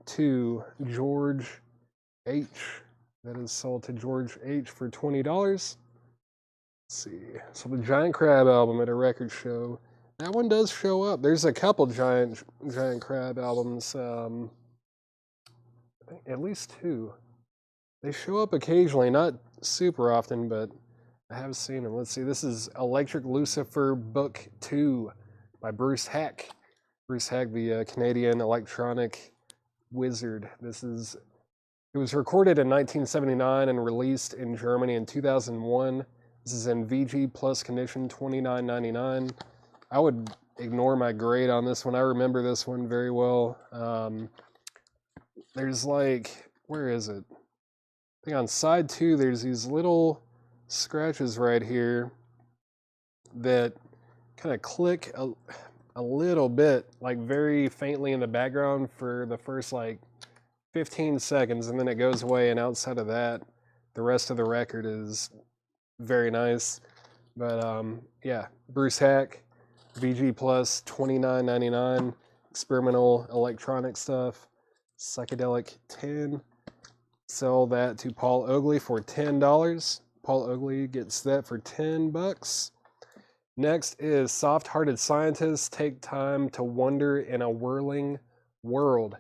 to George H. That is sold to George H for $20. Let's see. So the Giant Crab album at a record show. That one does show up. There's a couple Giant Crab albums. At least two. They show up occasionally, not super often, but I have seen them. Let's see. This is Electric Lucifer Book 2 by Bruce Hack. Bruce Hack, the Canadian electronic wizard. It was recorded in 1979 and released in Germany in 2001. This is in VG Plus condition, $29.99. I would ignore my grade on this one. I remember this one very well. There's like, where is it? I think on side 2, there's these little scratches right here that kind of click a little bit, like very faintly in the background for the first like 15 seconds, and then it goes away, and outside of that, the rest of the record is very nice. But yeah, Bruce Hack, VG Plus, $29.99, experimental electronic stuff, Psychedelic 10. Sell that to Paul Oakley for $10. Paul Oakley gets that for $10. Next is Soft-Hearted Scientists Take Time to Wonder in a Whirling World.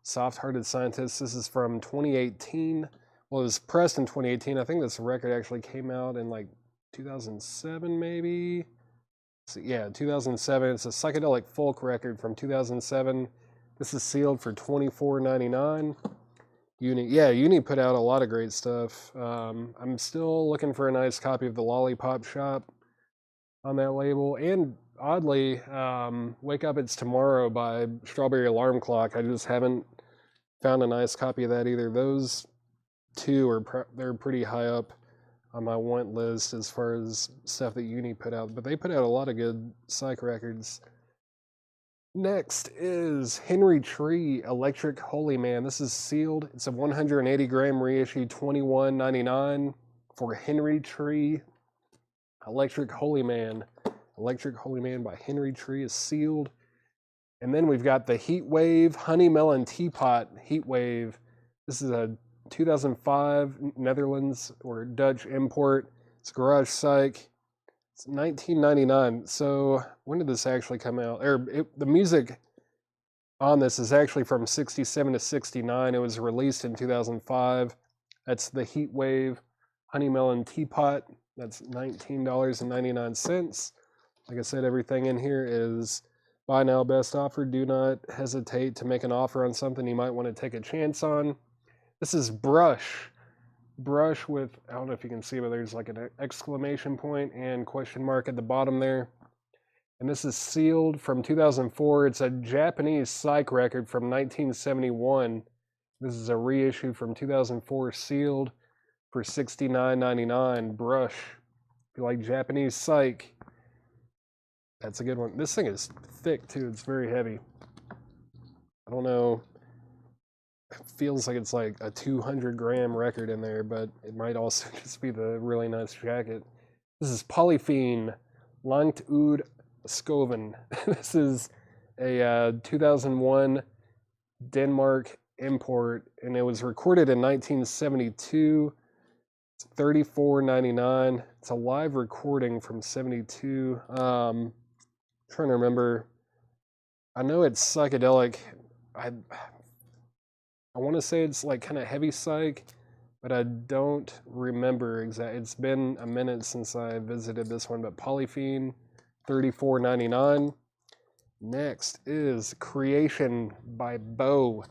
Soft-Hearted Scientists, this is from 2018. Well, it was pressed in 2018. I think this record actually came out in like 2007 maybe. So, yeah, 2007. It's a psychedelic folk record from 2007. This is sealed for $24.99. Uni put out a lot of great stuff. I'm still looking for a nice copy of the Lollipop Shop on that label. And oddly, Wake Up It's Tomorrow by Strawberry Alarm Clock. I just haven't found a nice copy of that either. Those two they're pretty high up on my want list as far as stuff that Uni put out. But they put out a lot of good psych records. Next is Henry Tree, Electric Holy Man. This is sealed. It's a 180 gram reissue, $21.99 for Henry Tree, Electric Holy Man. Electric Holy Man by Henry Tree is sealed. And then we've got the Heat Wave Honey Melon Teapot Heat Wave. This is a 2005 Netherlands or Dutch import. It's Garage Psych. It's 1999. So when did this actually come out? The music on this is actually from 67 to 69. It was released in 2005. That's the Heat Wave Honey Melon Teapot. That's $19.99. Like I said, everything in here is buy now, best offer. Do not hesitate to make an offer on something you might want to take a chance on. This is Brush with, I don't know if you can see, but there's like an exclamation point and question mark at the bottom there. And this is sealed from 2004. It's a Japanese psych record from 1971. This is a reissue from 2004, sealed for $69.99. Brush. If you like Japanese psych, that's a good one. This thing is thick too. It's very heavy. I don't know. It feels like it's like a 200 gram record in there, but it might also just be the really nice jacket. This is Polyphene, Langt Ud Skoven. This is a 2001 Denmark import, and it was recorded in 1972. It's $34.99. It's a live recording from 72. Trying to remember. I know it's psychedelic. I want to say it's like kind of heavy psych, but I don't remember exactly. It's been a minute since I visited this one, but Polyphene, $34.99. Next is Creation by Bo.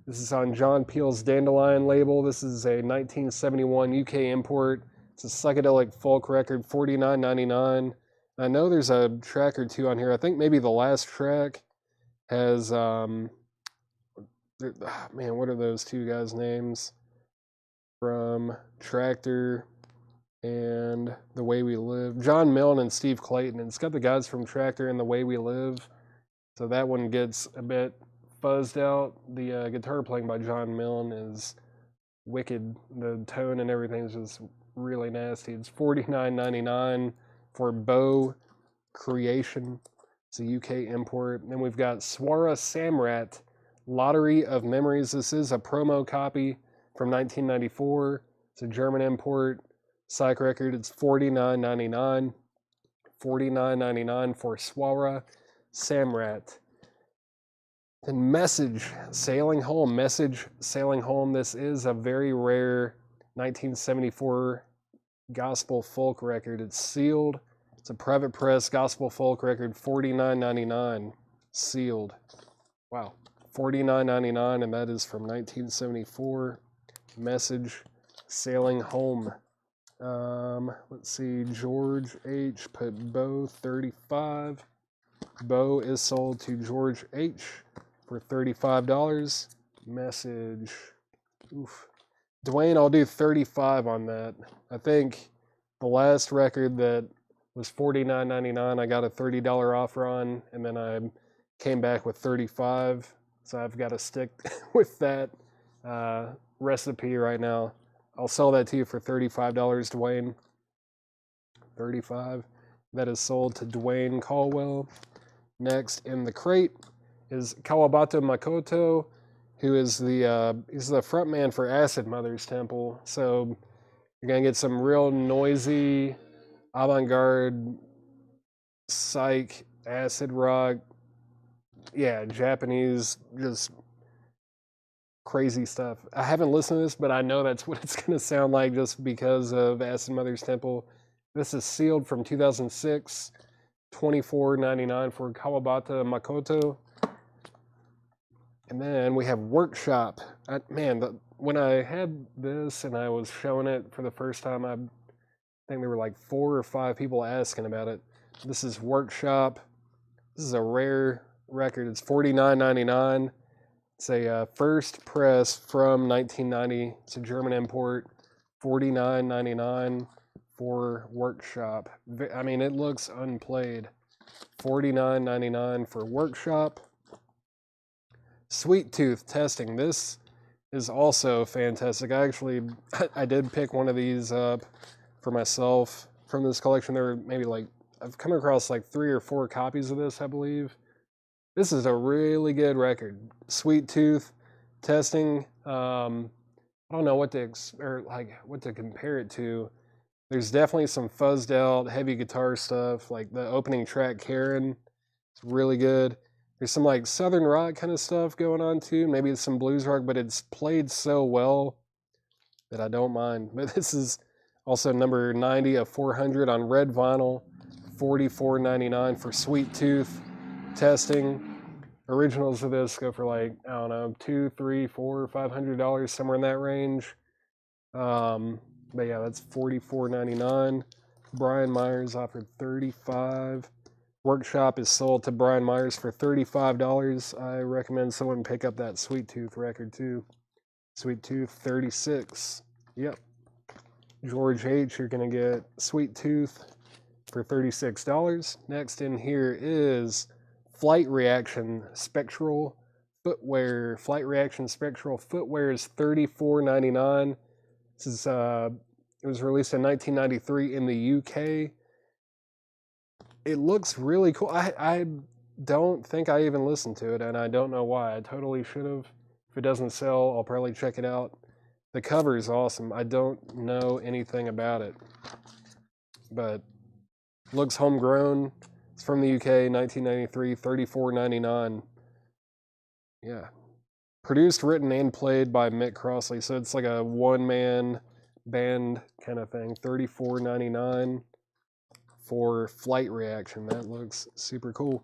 This is on John Peel's Dandelion label. This is a 1971 UK import. It's a psychedelic folk record, $49.99. I know there's a track or two on here. I think maybe the last track has man, what are those two guys' names from Tractor? and The Way We Live. John Milne and Steve Clayton. And it's got the guys from Tractor and The Way We Live. So that one gets a bit fuzzed out. The guitar playing by John Milne is wicked. The tone and everything is just really nasty. It's $49.99 for Bow Creation. It's a UK import. And then we've got Swara Samrat, Lottery of Memories. This is a promo copy from 1994. It's a German import. Psych record. It's $49.99. $49.99 for Swara Samrat. Then Message Sailing Home. Message Sailing Home. This is a very rare 1974 gospel folk record. It's sealed. It's a private press gospel folk record. $49.99 sealed. Wow. $49.99, and that is from 1974. Message Sailing Home. Let's see. George H. put Bow 35. Bow is sold to George H. for $35. Message. Oof. Dwayne, I'll do 35 on that. I think the last record that was $49.99, I got a $30 offer on, and then I came back with 35. So I've got to stick with that recipe right now. I'll sell that to you for $35, Dwayne. 35. That is sold to Dwayne Caldwell. Next in the crate is Kawabata Makoto, who is he's the front man for Acid Mother's Temple. So you're gonna get some real noisy, avant-garde, psych, acid rock, yeah, Japanese, just crazy stuff. I haven't listened to this, but I know that's what it's gonna sound like just because of Acid Mother's Temple. This is sealed from 2006. $24.99 for Kawabata Makoto. And then we have Workshop. When I had this and I was showing it for the first time, I think there were like 4 or 5 people asking about it. This is Workshop. This is a rare record. It's $49.99. It's a first press from 1990. It's a German import. $49.99 for Workshop. I mean, it looks unplayed. $49.99 for Workshop. Sweet Tooth Testing. This is also fantastic. I did pick one of these up for myself from this collection. There were maybe I've come across 3 or 4 copies of this, I believe. This is a really good record. Sweet Tooth Testing. I don't know what to compare it to. There's definitely some fuzzed out heavy guitar stuff, like the opening track, Karen. It's really good. There's some southern rock kind of stuff going on too. Maybe it's some blues rock, but it's played so well that I don't mind. But this is also number 90 of 400 on red vinyl. $44.99 for Sweet Tooth Testing. Originals of this go for I don't know, $200, $300, $400, $500, somewhere in that range. But yeah, that's $44.99. Brian Myers offered $35. Workshop is sold to Brian Myers for $35. I recommend someone pick up that Sweet Tooth record too. Sweet Tooth 36. Yep. George H., you're going to get Sweet Tooth for $36. Next in here is Flight Reaction Spectral Footwear. Flight Reaction Spectral Footwear is $34.99. This is it was released in 1993 in the UK. It looks really cool. I don't think I even listened to it, and I don't know why. I totally should have. If it doesn't sell, I'll probably check it out. The cover is awesome. I don't know anything about it, but it looks homegrown. It's from the UK, 1993, $34.99. Yeah. Produced, written, and played by Mick Crossley. So it's like a one-man band kind of thing. $34.99 for Flight Reaction. That looks super cool.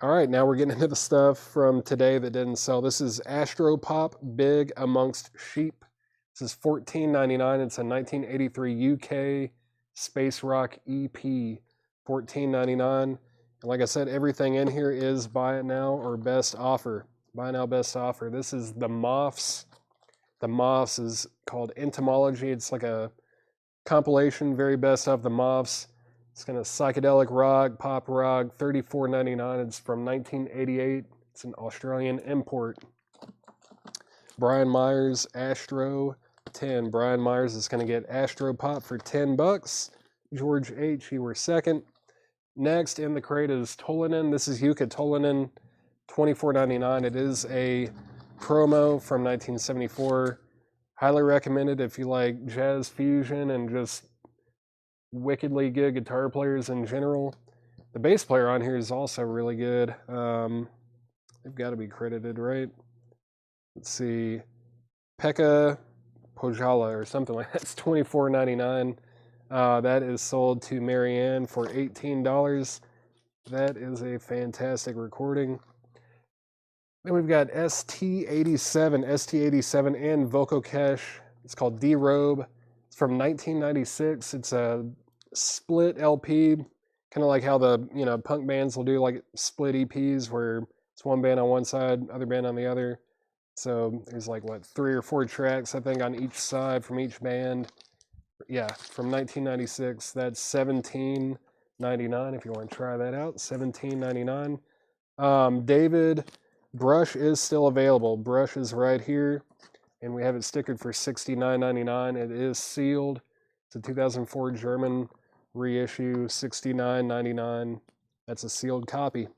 All right, now we're getting into the stuff from today that didn't sell. This is Astropop Big Amongst Sheep. This is $14.99. It's a 1983 UK space rock EP. $14.99. And like I said, everything in here is buy it now or best offer. Buy now, best offer. This is the Moths. The Moths is called Entomology. It's like a compilation, very best of the Moths. It's kind of psychedelic rock, pop rock, $34.99. It's from 1988. It's an Australian import. Brian Myers, Astro 10. Brian Myers is going to get Astro Pop for $10. George H., you were second. Next in the crate is Tolinen. This is Yuka Tolinen, $24.99. It is a promo from 1974. Highly recommended if you like jazz fusion and just wickedly good guitar players in general. The bass player on here is also really good. They've got to be credited, right? Let's see. Pekka Pojala or something like that. It's $24.99. That is sold to Marianne for $18. That is a fantastic recording. Then we've got ST87 and Vococache. It's called D-Robe. It's from 1996. It's a split LP, kind of like how the punk bands will do like split EPs where it's one band on one side, other band on the other. So there's like 3 or 4 tracks I think on each side from each band. Yeah, from 1996. That's $17.99 if you want to try that out. $17.99. David, Brush is still available. Brush is right here, and we have it stickered for $69.99. It is sealed. It's a 2004 German reissue, $69.99. That's a sealed copy.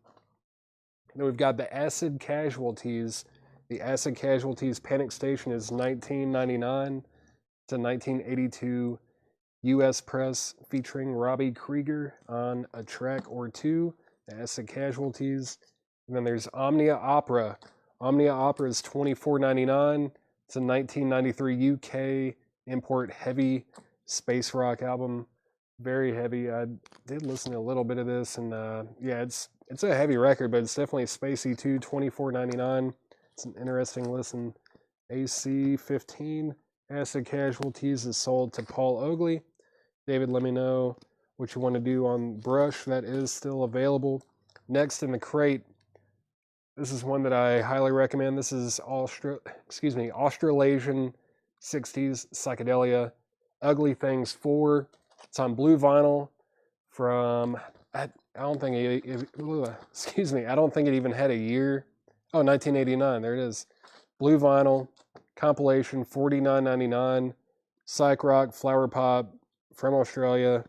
Then we've got the Acid Casualties. The Acid Casualties Panic Station is $19.99. It's a 1982 U.S. press featuring Robbie Krieger on a track or two. The Acid Casualties. And then there's Omnia Opera. Omnia Opera is $24.99. It's a 1993 UK import heavy space rock album. Very heavy. I did listen to a little bit of this, and yeah, it's a heavy record, but it's definitely spacey too. $24.99. It's an interesting listen. AC-15 Acid Casualties is sold to Paul Oakley. David, let me know what you want to do on Brush. That is still available. Next in the crate, this is one that I highly recommend. This is Australasian 60s Psychedelia. Ugly Things 4. It's on blue vinyl from, I don't think it even had a year. Oh, 1989. There it is. Blue vinyl, compilation, $49.99. Psych rock, flower pop from Australia.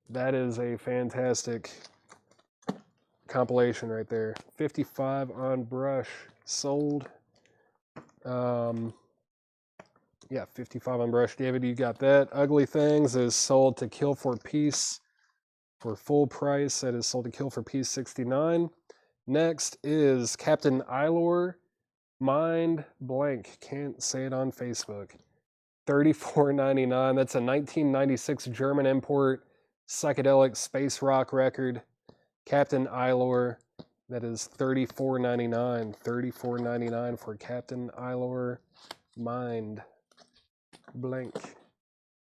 That is a fantastic compilation right there. 55 on Brush, sold. Yeah, 55 on Brush. David, you got that. Ugly Things is sold to Kill for Peace for full price. That is sold to Kill for Peace, $69. Next is Captain Eilor, Mind Blank. Can't say it on Facebook. $34.99. That's a 1996 German import psychedelic space rock record. Captain Eilor. That is $34.99. $34.99 for Captain Eilor, Mind Blank.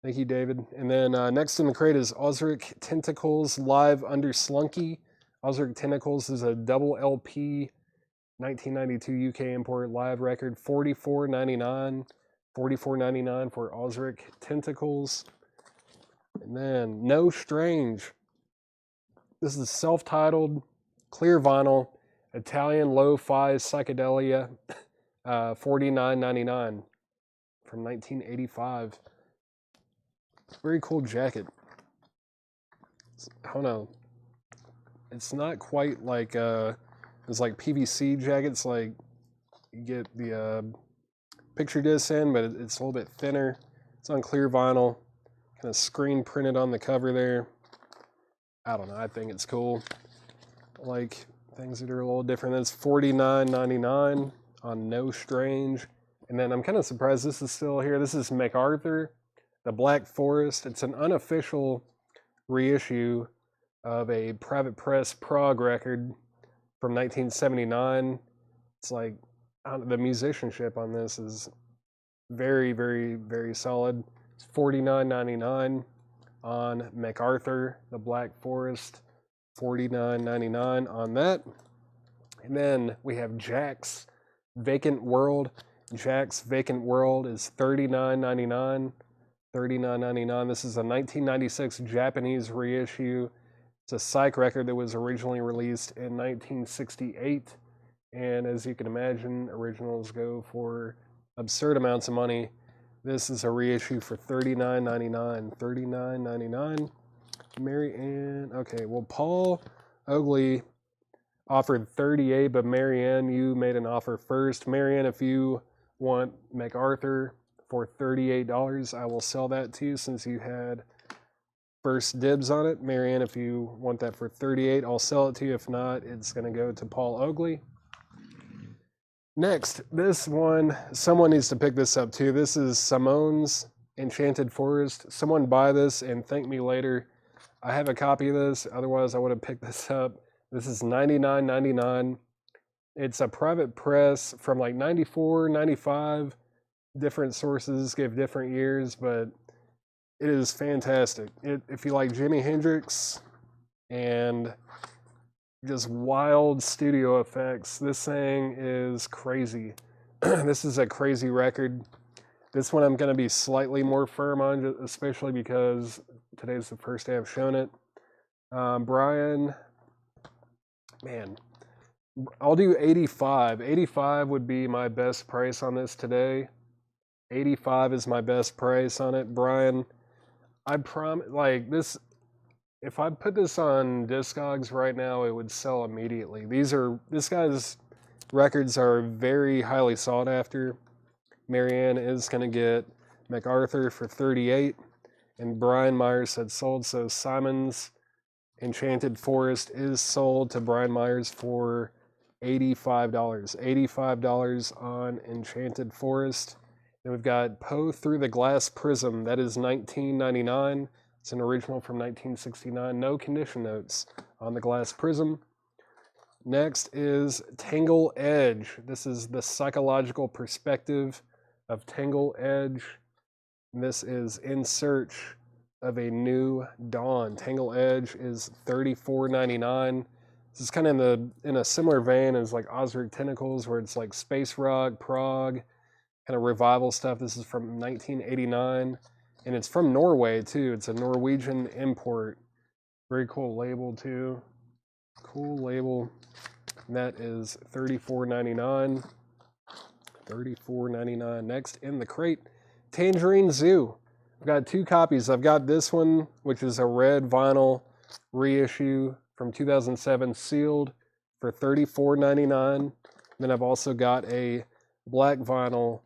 Thank you, David. And then next in the crate is Osric Tentacles Live Under Slunky. Osric Tentacles is a double LP 1992 UK import live record. $44.99. $44.99 for Osric Tentacles. And then No Strange. This is self-titled, clear vinyl, Italian lo-fi psychedelia, $49.99 from 1985. Very cool jacket. I don't know. It's not quite like it's like PVC jackets like you get the picture disc in, but it's a little bit thinner. It's on clear vinyl, kind of screen printed on the cover there. I don't know. I think it's cool. I like things that are a little different. That's $49.99 on No Strange. And then I'm kind of surprised this is still here. This is MacArthur, The Black Forest. It's an unofficial reissue of a Private Press Prague record from 1979. It's like the musicianship on this is very, very, very solid. It's $49.99 on MacArthur, The Black Forest. $49.99 on that. And then we have Jack's Vacant World. Jack's Vacant World is $39.99. $39.99. This is a 1996 Japanese reissue. It's a psych record that was originally released in 1968. And as you can imagine, originals go for absurd amounts of money. This is a reissue for $39.99. $39.99. Mary Ann. Okay, well, Paul Oakley offered $38, but Mary Ann, you made an offer first. Mary Ann, if you want MacArthur for $38, I will sell that to you since you had first dibs on it. Mary Ann, if you want that for $38, I'll sell it to you. If not, it's going to go to Paul Oakley. Next, this one, someone needs to pick this up too. This is Simone's Enchanted Forest. Someone buy this and thank me later. I have a copy of this, otherwise I would have picked this up. This is $99.99. It's a private press from like 94, 95. Different sources give different years, but it is fantastic. If you like Jimi Hendrix and just wild studio effects, this thing is crazy. This is a crazy record. This one I'm going to be slightly more firm on, especially because today's the first day I've shown it. Brian, man, I'll do 85. 85 would be my best price on this today. 85 is my best price on it. Brian, I promise, like this, if I put this on Discogs right now, it would sell immediately. This guy's records are very highly sought after. Marianne is going to get MacArthur for $38, and Brian Myers had sold, so Simon's Enchanted Forest is sold to Brian Myers for $85. $85 on Enchanted Forest. Then we've got Poe Through the Glass Prism. That is $19.99. It's an original from 1969. No condition notes on the glass prism. Next is Tangle Edge. This is the psychological perspective of Tangle Edge. This is In Search of a New Dawn. Tangle Edge is $34.99. This is kind of in a similar vein as like Osric Tentacles, where it's like space rock, prog, kind of revival stuff. This is from 1989. And it's from Norway, too. It's a Norwegian import. Very cool label, too. Cool label. And that is $34.99. $34.99. Next in the crate, Tangerine Zoo. I've got two copies. I've got this one, which is a red vinyl reissue from 2007, sealed for $34.99. Then I've also got a black vinyl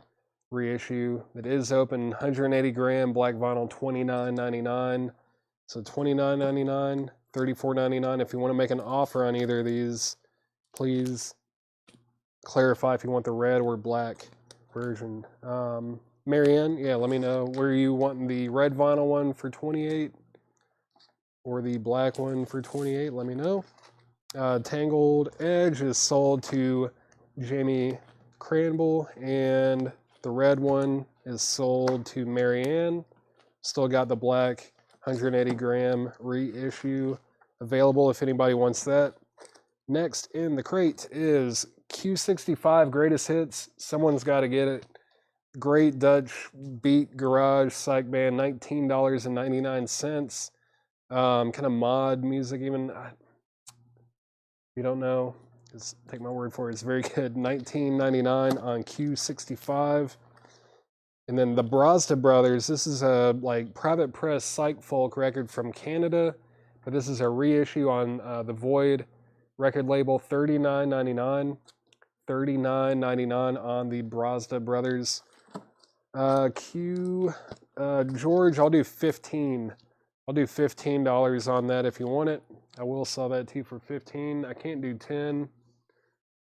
reissue that is open, 180 gram black vinyl, $29.99. So $29.99, $34.99. If you want to make an offer on either of these, please clarify if you want the red or black version. Marianne, yeah, let me know. Were you wanting the red vinyl one for $28 or the black one for $28? Let me know. Tangled Edge is sold to Jamie Cranble, and the red one is sold to Marianne. Still got the black 180 gram reissue available if anybody wants that. Next in the crate is Q65 Greatest Hits. Someone's got to get it. Great Dutch beat garage psych band, $19.99. Kind of mod music even. If you don't know, just take my word for it. It's very good. $19.99 on Q65. And then the Brazda Brothers. This is a like private press psych folk record from Canada, but this is a reissue on the Void record label. $39.99. $39.99 on the Brazda Brothers. George, I'll do $15. I'll do $15 on that if you want it. I will sell that to you for $15. I can't do $10.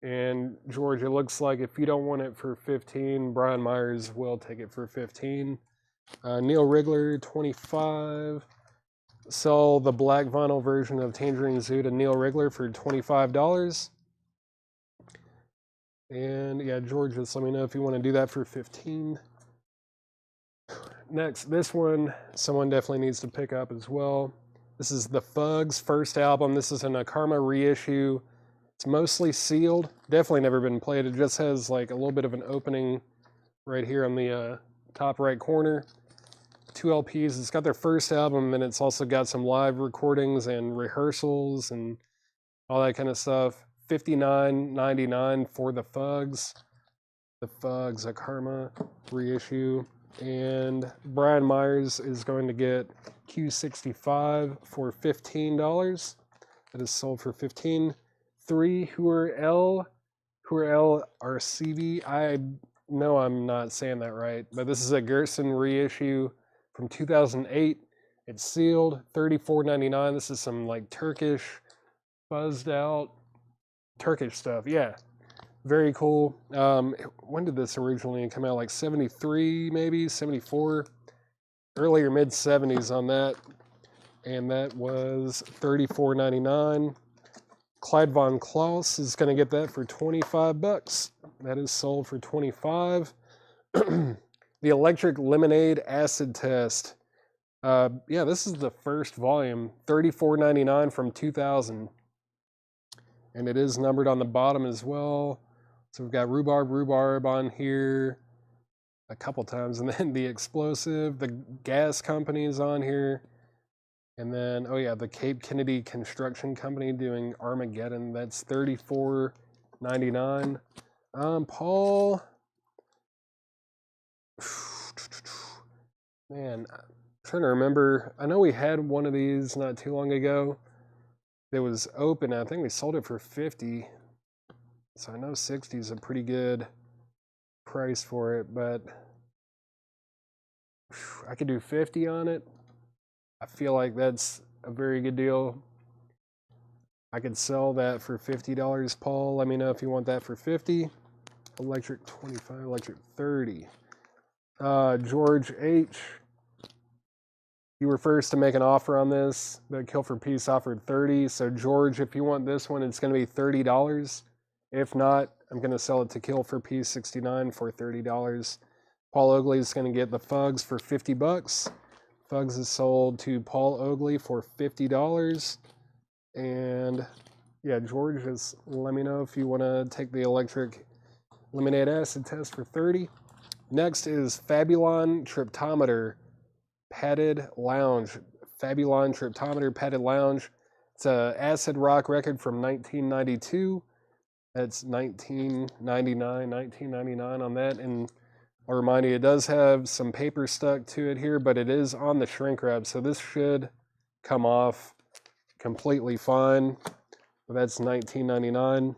And George, it looks like if you don't want it for $15, Brian Myers will take it for $15. Neil Rigler, $25. Sell the black vinyl version of Tangerine Zoo to Neil Rigler for $25. And yeah, George, just let me know if you want to do that for $15. Next, this one, someone definitely needs to pick up as well. This is the Fugs' first album. This is an Akarma reissue. It's mostly sealed. Definitely never been played. It just has like a little bit of an opening right here on the top right corner. 2 LPs. It's got their first album, and it's also got some live recordings and rehearsals and all that kind of stuff. $59.99 for the Fugs. The Fugs, a Karma reissue. And Brian Myers is going to get Q65 for $15. That is sold for $15. 3 Hooer RCV. I know I'm not saying that right, but this is a Gerson reissue from 2008. It's sealed, $34.99. This is some like Turkish, buzzed out Turkish stuff. Yeah, very cool. When did this originally come out? Like 73, maybe 74, earlier mid 70s on that, and that was $34.99. Clyde Von Klaus is going to get that for $25. That is sold for $25. The Electric Lemonade Acid Test. Yeah, this is the first volume, $34.99 from 2000. And it is numbered on the bottom as well. So we've got Rhubarb on here a couple times. And then the Explosive, the Gas Company is on here. And then, oh yeah, the Cape Kennedy Construction Company doing Armageddon. That's $34.99. Paul, man, I'm trying to remember. I know we had one of these not too long ago. It was open. I think we sold it for $50. So I know $60 is a pretty good price for it, but I could do $50 on it. I feel like that's a very good deal. I could sell that for $50, Paul. Let me know if you want that for $50. Electric 25, Electric 30. George H. You were first to make an offer on this, but Kill for Peace offered $30. So George, if you want this one, it's going to be $30. If not, I'm going to sell it to Kill for Peace 69 for $30. Paul Oakley is going to get the Fugs for $50. Fugs is sold to Paul Oakley for $50. And yeah, George, just let me know if you want to take the Electric Lemonade Acid Test for $30. Next is Fabulon Triptometer Padded Lounge. Fabulon Triptometer Padded Lounge. It's a acid rock record from 1992. That's $19.99 on that. And I'll remind you, it does have some paper stuck to it here, but it is on the shrink wrap, so this should come off completely fine. But that's $19.99.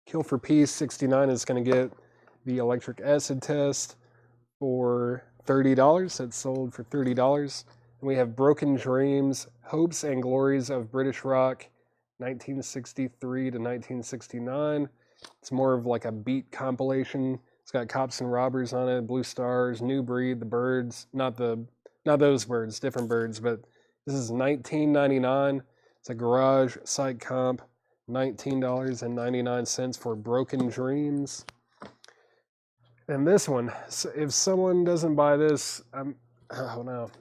Kill for Peace 69 is going to get the Electric Acid Test for $30. That's sold for $30. And we have Broken Dreams, Hopes and Glories of British Rock, 1963 to 1969. It's more of like a beat compilation. It's got Cops and Robbers on it, Blue Stars, New Breed, The Birds, not those birds, different birds, but this is $19.99. It's a garage psych comp, $19.99 for Broken Dreams. And this one, if someone doesn't buy this, oh no,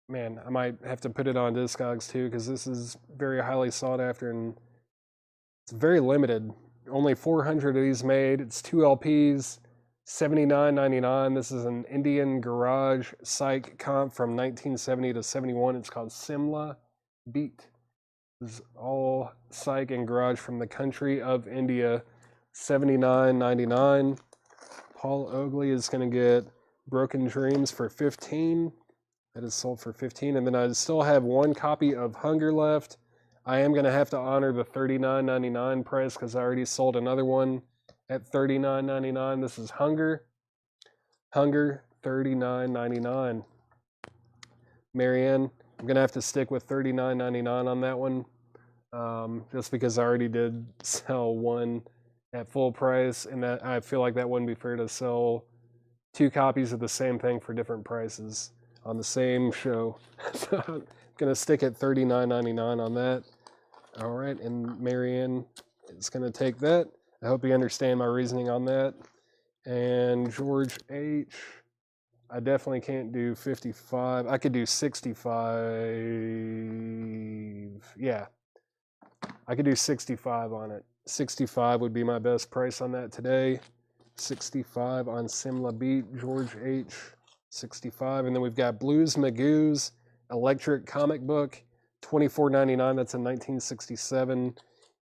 man, I might have to put it on Discogs too, because this is very highly sought after and it's very limited. Only 400 of these made. It's 2 LPs. $79.99. This is an Indian garage psych comp from 1970 to 71. It's called Simla Beat. This is all psych and garage from the country of India. $79.99. Paul Oakley is going to get Broken Dreams for $15. That is sold for $15. And then I still have one copy of Hunger left. I am going to have to honor the $39.99 price because I already sold another one at $39.99. This is Hunger. Hunger, $39.99. Marianne, I'm going to have to stick with $39.99 on that one, just because I already did sell one at full price, and that I feel like that wouldn't be fair to sell 2 copies of the same thing for different prices on the same show. So I'm going to stick at $39.99 on that. All right, and Marianne is going to take that. I hope you understand my reasoning on that. And George H., I definitely can't do 55. I could do 65. Yeah, I could do 65 on it. 65 would be my best price on that today. 65 on Simla Beat, George H. $65. And then we've got Blues Magoo's Electric Comic Book, $24.99. That's a 1967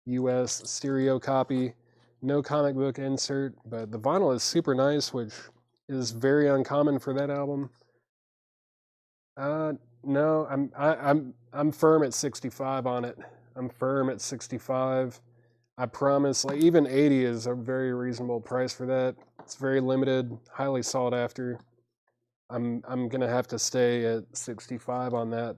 US stereo copy. No comic book insert, but the vinyl is super nice, which is very uncommon for that album. No, I'm firm at 65 on it. I'm firm at 65. I promise, like even 80 is a very reasonable price for that. It's very limited, highly sought after. I'm gonna have to stay at 65 on that.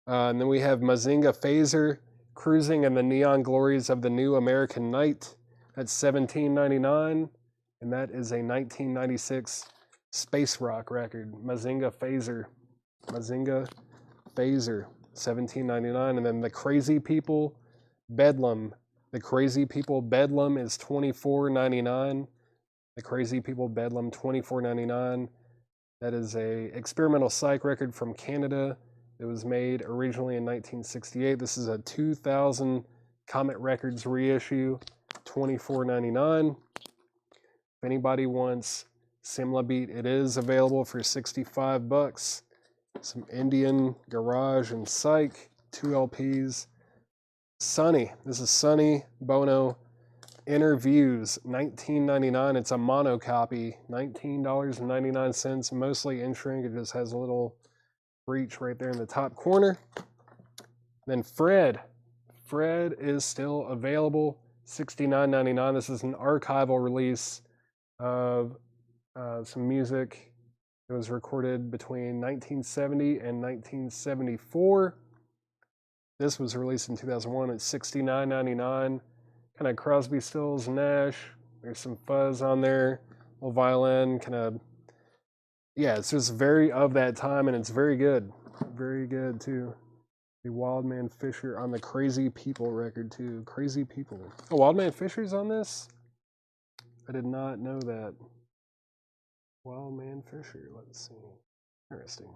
And then we have Mazinga Phaser, Cruising in the Neon Glories of the New American Night. That's $17.99, and that is a 1996 space rock record. Mazinga Phaser, $17.99, and then The Crazy People, Bedlam. The Crazy People Bedlam is $24.99. The Crazy People Bedlam, $24.99. That is a experimental psych record from Canada. It was made originally in 1968. This is a 2000 Comet Records reissue, $24.99. If anybody wants Simla Beat, it is available for $65. Some Indian Garage and Psych, 2 LPs. Sunny. This is Sunny Bono Interviews, $19.99. It's a mono copy, $19.99, mostly in shrink. It just has a little breach right there in the top corner. Then Fred is still available, $69.99. This is an archival release of some music. It was recorded between 1970 and 1974. This was released in 2001 at $69.99. Kind of Crosby, Stills, Nash. There's some fuzz on there, little violin, kind of. Yeah, it's just very of that time, and it's very good. Very good, too. The Wildman Fisher on the Crazy People record, too. Crazy People. Oh, Wildman Fisher's on this? I did not know that. Wildman Fisher, let's see. Interesting.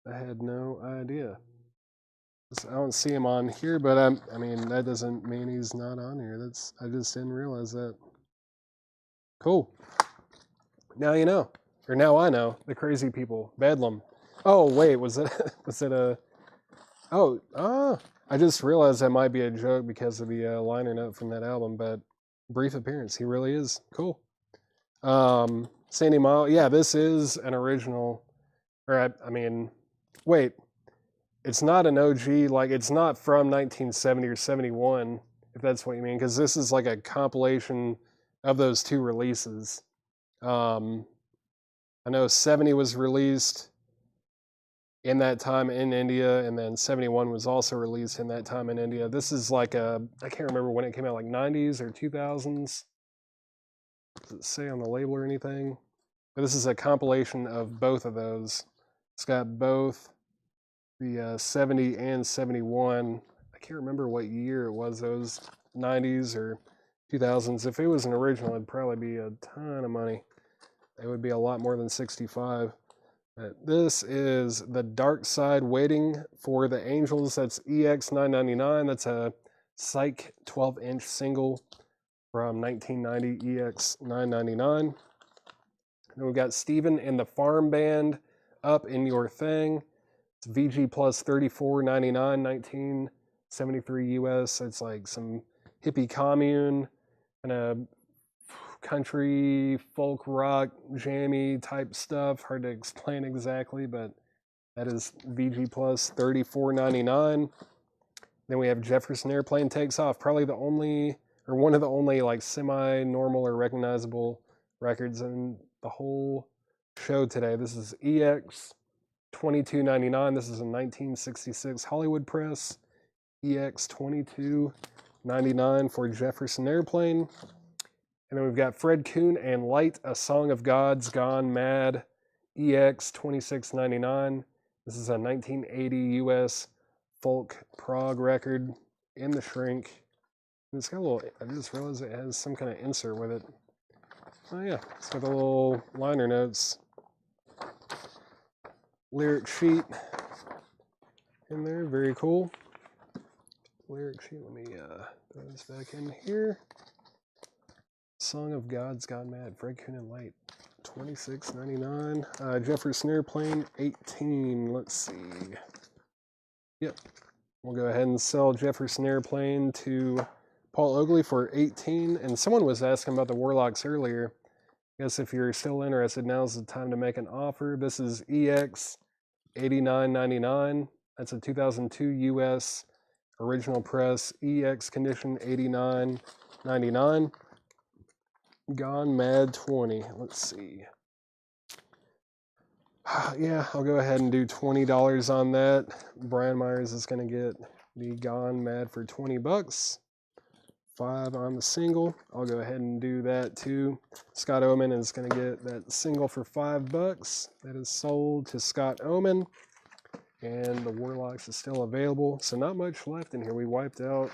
I had no idea. I don't see him on here, but I mean, that doesn't mean he's not on here. I just didn't realize that. Cool. Now you know, or now I know. The Crazy People, Bedlam. Oh wait, was it a? I just realized that might be a joke because of the liner note from that album. But brief appearance, he really is cool. Sandy Mile, yeah, this is an original. Or I mean, wait. It's not an OG, like it's not from 1970 or 71, if that's what you mean, because this is like a compilation of those two releases. I know 70 was released in that time in India, and then 71 was also released in that time in India. This is like I can't remember when it came out, like 90s or 2000s. Does it say on the label or anything? But this is a compilation of both of those. It's got both the 70 and 71. I can't remember what year it was, those 90s or 2000s. If it was an original, it'd probably be a ton of money. It would be a lot more than 65. But this is The Dark Side Waiting for the Angels. That's EX 999. That's a Psych 12-inch single from 1990, EX 999. Then we've got Steven and the Farm Band, Up in Your Thing. It's VG plus $34.99, 1973 US. It's like some hippie commune and a country, folk rock, jammy type stuff. Hard to explain exactly, but that is VG plus $34.99. Then we have Jefferson Airplane Takes Off. Probably the only, or one of the only like semi-normal or recognizable records in the whole show today. This is EX $22.99. This is a 1966 Hollywood Press. EX $22.99 for Jefferson Airplane. And then we've got Fred Kuhn and Light, A Song of Gods Gone Mad. EX $26.99. This is a 1980 US folk prog record in the shrink. And it's got a little, I just realized it has some kind of insert with it. Oh yeah, it's got the little liner notes. Lyric sheet in there, very cool. Lyric sheet, let me throw this back in here. Song of Gods Gone Mad, Fred Kuhn and Light. $26.99. Jefferson Airplane, 18. Let's see. Yep. We'll go ahead and sell Jefferson Airplane to Paul Oakley for 18. And someone was asking about the Warlocks earlier. I guess if you're still interested, now's the time to make an offer. This is EX, $89.99. That's a 2002 US original press EX condition, $89.99. Gone Mad 20. Let's see. Yeah, I'll go ahead and do $20 on that. Brian Myers is going to get the Gone Mad for 20 bucks. 5 on the single. I'll go ahead and do that too. Scott Oman is going to get that single for 5 bucks. That is sold to Scott Oman. And the Warlocks is still available. So not much left in here. We wiped out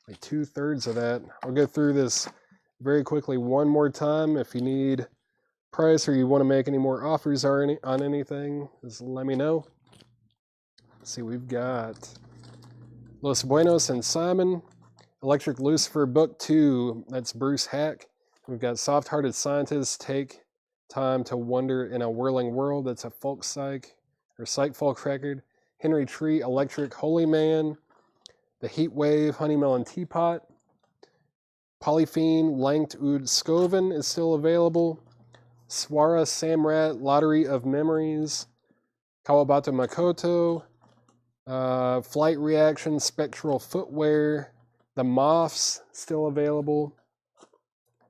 like 2/3 of that. I'll go through this very quickly one more time. If you need price or you want to make any more offers on anything, just let me know. Let's see, we've got Los Buenos and Simon. Electric Lucifer Book 2, that's Bruce Hack. We've got Soft-Hearted Scientists, Take Time to Wonder in a Whirling World. That's a folk psych, or psych folk record. Henry Tree, Electric Holy Man. The Heat Wave, Honeymelon Teapot. Polyphene, Langt ud Skoven is still available. Swara Samrat, Lottery of Memories. Kawabata Makoto. Flight Reaction, Spectral Footwear. The Moths, still available.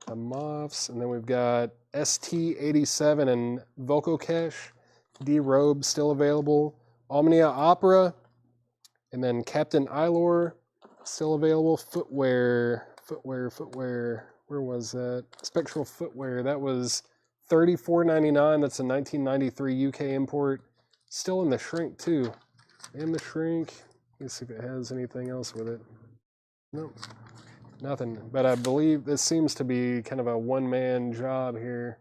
The Moths. And then we've got ST87 and Vococache. D-Robe, still available. Omnia Opera. And then Captain Ilor, still available. Footwear. Where was that? Spectral Footwear. That was $34.99. That's a 1993 UK import. Still in the shrink, too. And the shrink. Let's see if it has anything else with it. Nope, nothing. But I believe this seems to be kind of a one-man job here.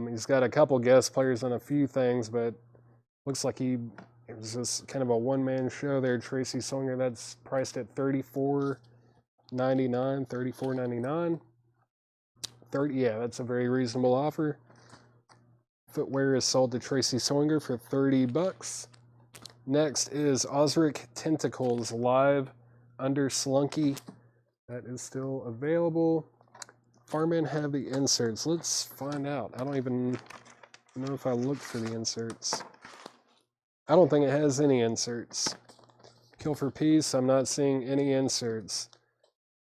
He's got a couple guest players on a few things, but looks like it was just kind of a one-man show there. Tracy Songer, that's priced at $34.99. Yeah, that's a very reasonable offer. Footwear is sold to Tracy Songer for 30 bucks. Next is Osric Tentacles Live Under Slunky. That is still available. Farman have the inserts. Let's find out. I don't even know if I looked for the inserts. I don't think it has any inserts. Kill for Peace, I'm not seeing any inserts.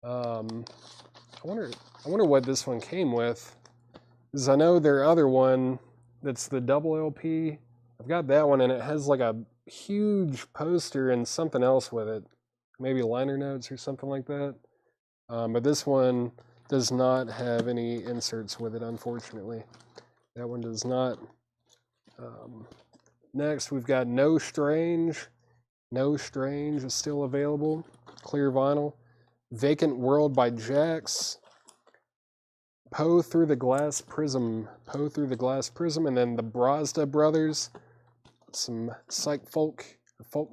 I wonder what this one came with. Because I know their other one, that's the double LP. I've got that one and it has like a huge poster and something else with it. Maybe liner notes or something like that. But this one does not have any inserts with it, unfortunately. That one does not. Next, we've got No Strange. No Strange is still available. Clear vinyl. Vacant World by Jax. Poe Through the Glass Prism. Poe Through the Glass Prism. And then the Brazda Brothers. Some psych folk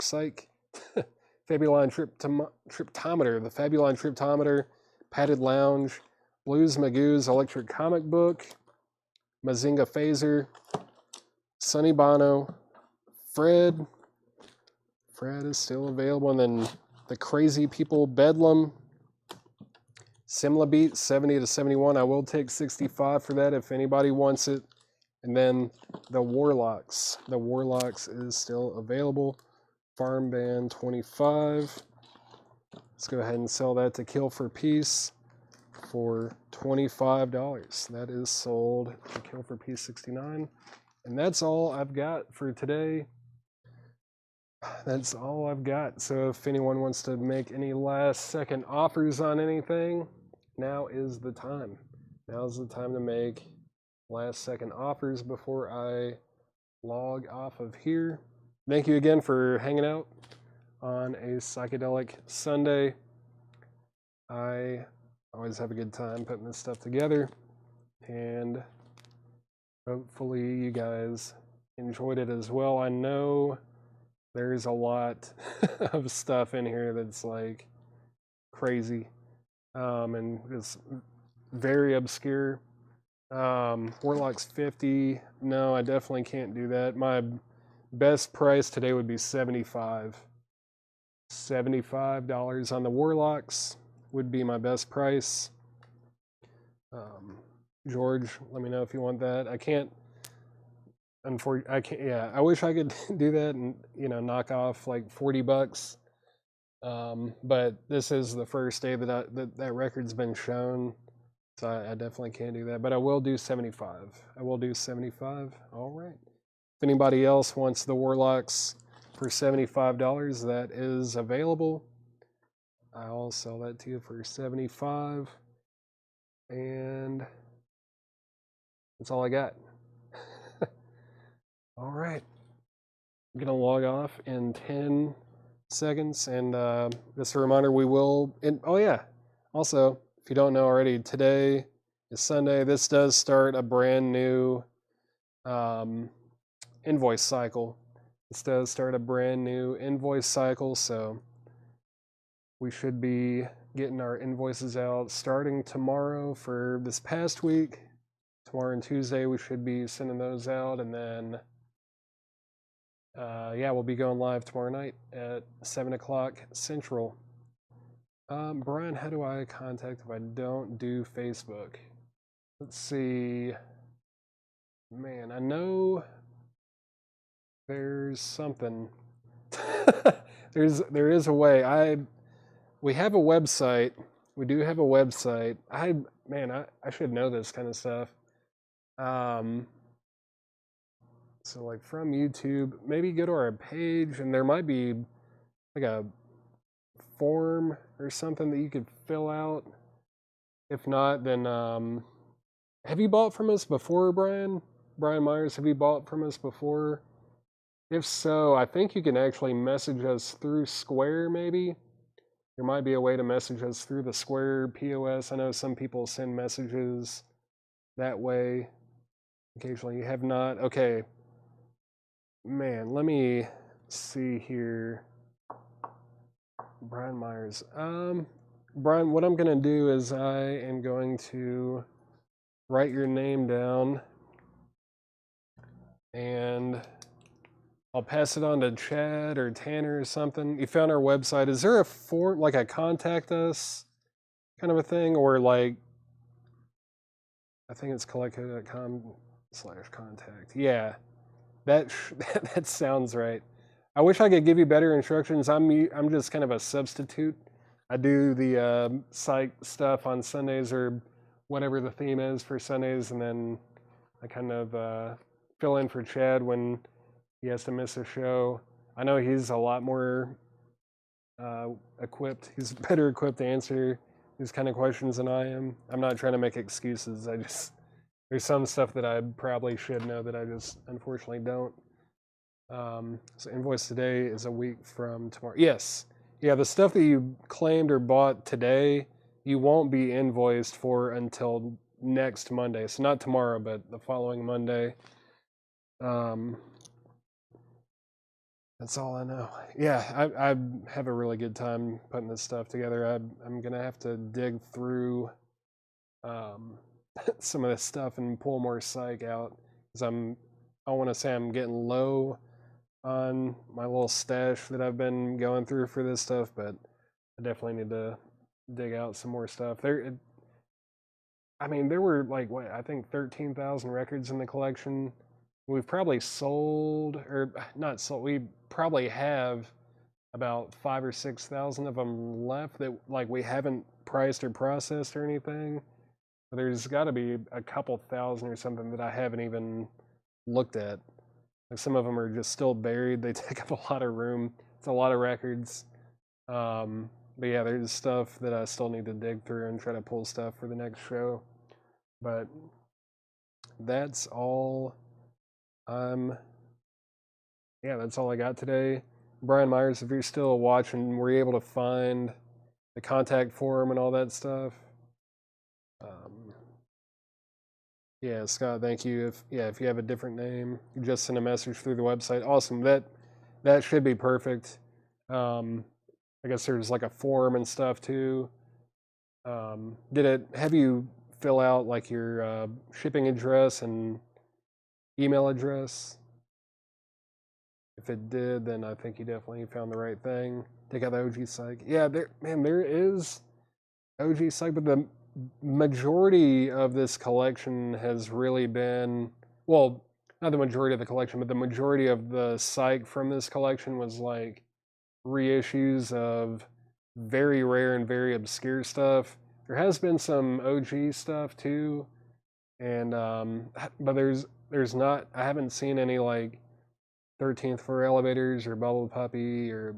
psych. Fabuline Triptometer, the Fabuline Triptometer, Padded Lounge, Blues Magoo's Electric Comic Book, Mazinga Phaser, Sonny Bono, Fred is still available, and then the Crazy People Bedlam, Simla Beat 70 to 71. I will take 65 for that if anybody wants it. And then the Warlocks. The Warlocks is still available. Farm Band 25. Let's go ahead and sell that to Kill for Peace for $25. That is sold to Kill for Peace 69. And that's all I've got for today. That's all I've got. So if anyone wants to make any last second offers on anything, now is the time. Now's the time to make last second offers before I log off of here. Thank you again for hanging out on a Psychedelic Sunday. I always have a good time putting this stuff together, and hopefully you guys enjoyed it as well. I know there's a lot of stuff in here that's like crazy and it's very obscure. Warlock's 50. No, I definitely can't do that. My best price today would be 75. $75 on the Warlocks would be my best price. George, let me know if you want that. I can't. Unfortunately, I can't. Yeah, I wish I could do that and knock off like $40. But this is the first day that record's been shown, so I definitely can't do that. But I will do 75. I will do 75. All right. If anybody else wants the Warlocks for $75, that is available. I'll sell that to you for 75. And that's all I got. All right. I'm going to log off in 10 seconds. And just a reminder, we will... oh, yeah. Also, if you don't know already, today is Sunday. This does start a brand new invoice cycle. This does start a brand new invoice cycle, so we should be getting our invoices out starting tomorrow for this past week. Tomorrow and Tuesday, we should be sending those out, and then we'll be going live tomorrow night at 7 o'clock Central. Brian, how do I contact if I don't do Facebook? Let's see. Man, I know there's something. There is a way. We have a website. We do have a website. I should know this kind of stuff. So like from YouTube, maybe go to our page and there might be like a form or something that you could fill out. If not, then have you bought from us before, Brian? Brian Myers, have you bought from us before? If so, I think you can actually message us through Square, maybe. There might be a way to message us through the Square POS. I know some people send messages that way. Occasionally you have not. Okay. Man, let me see here. Brian Myers. Brian, what I'm going to do is I am going to write your name down and I'll pass it on to Chad or Tanner or something. You found our website. Is there a form, like a contact us kind of a thing? Or like, I think it's collectcode.com/contact. Yeah, that sounds right. I wish I could give you better instructions. I'm just kind of a substitute. I do the psych stuff on Sundays or whatever the theme is for Sundays, and then I kind of fill in for Chad when he has to miss a show. I know he's a lot more equipped. He's better equipped to answer these kind of questions than I am. I'm not trying to make excuses. There's some stuff that I probably should know that I just unfortunately don't. So invoice today is a week from tomorrow. Yes. Yeah, the stuff that you claimed or bought today, you won't be invoiced for until next Monday. So not tomorrow, but the following Monday. That's all I know. Yeah, I have a really good time putting this stuff together. I'm going to have to dig through some of this stuff and pull more psych out. Because I want to say I'm getting low on my little stash that I've been going through for this stuff, but I definitely need to dig out some more stuff. There were like, I think 13,000 records in the collection. We've probably sold, or not sold, we probably have about 5,000 or 6,000 of them left that like we haven't priced or processed or anything. But there's got to be a couple thousand or something that I haven't even looked at. Like some of them are just still buried. They take up a lot of room. It's a lot of records. But yeah, there's stuff that I still need to dig through and try to pull stuff for the next show. But that's all. That's all I got today. Brian Myers, if you're still watching, were you able to find the contact form and all that stuff? Yeah, Scott, thank you. If you have a different name, you just send a message through the website. Awesome. That should be perfect. I guess there's like a form and stuff too. Have you fill out like your shipping address and email address. If it did, then I think you definitely found the right thing. Take out the OG Psych. Yeah, there is OG Psych, but the majority of this collection has really been, well, not the majority of the collection, but the majority of the Psych from this collection was like reissues of very rare and very obscure stuff. There has been some OG stuff too, and but there's not. I haven't seen any like 13th Floor Elevators or Bubble Puppy or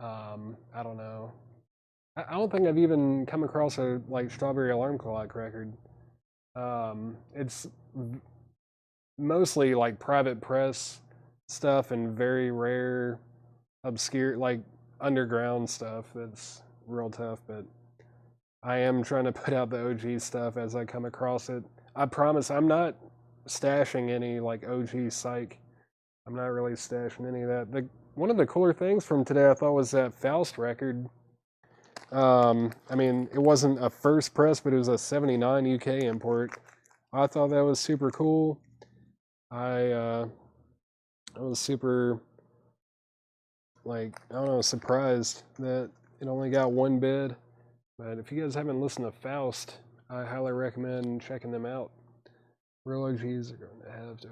I don't know. I don't think I've even come across a like Strawberry Alarm Clock record. It's mostly like private press stuff and very rare, obscure, like underground stuff that's real tough. But I am trying to put out the OG stuff as I come across it. I promise I'm not stashing any like OG Psych. I'm not really stashing any of that. One of the cooler things from today I thought was that Faust record. I mean, it wasn't a first press, but it was a 79 UK import. I thought that was super cool. I was super, like, I don't know, surprised that it only got one bid. But if you guys haven't listened to Faust, I highly recommend checking them out. Real OGs are going to have to,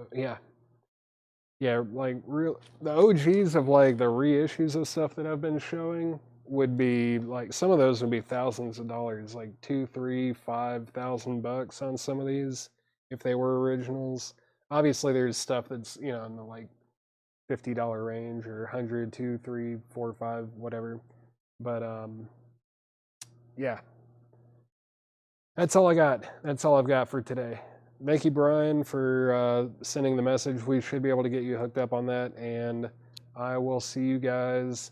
yeah, like the OGs of like the reissues of stuff that I've been showing would be like, some of those would be thousands of dollars, like $2,000, $3,000, $5,000 on some of these if they were originals. Obviously, there's stuff that's in the like $50 range or 100, 2, 3, 4, 5, whatever. But yeah, that's all I got. That's all I've got for today. Thank you, Brian, for sending the message. We should be able to get you hooked up on that, and I will see you guys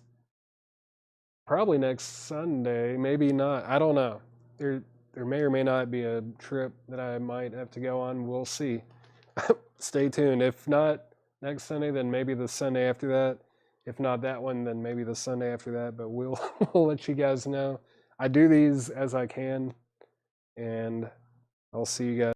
probably next Sunday. Maybe not. I don't know. There may or may not be a trip that I might have to go on. We'll see. Stay tuned. If not next Sunday, then maybe the Sunday after that. If not that one, then maybe the Sunday after that. But we'll let you guys know. I do these as I can, and I'll see you guys.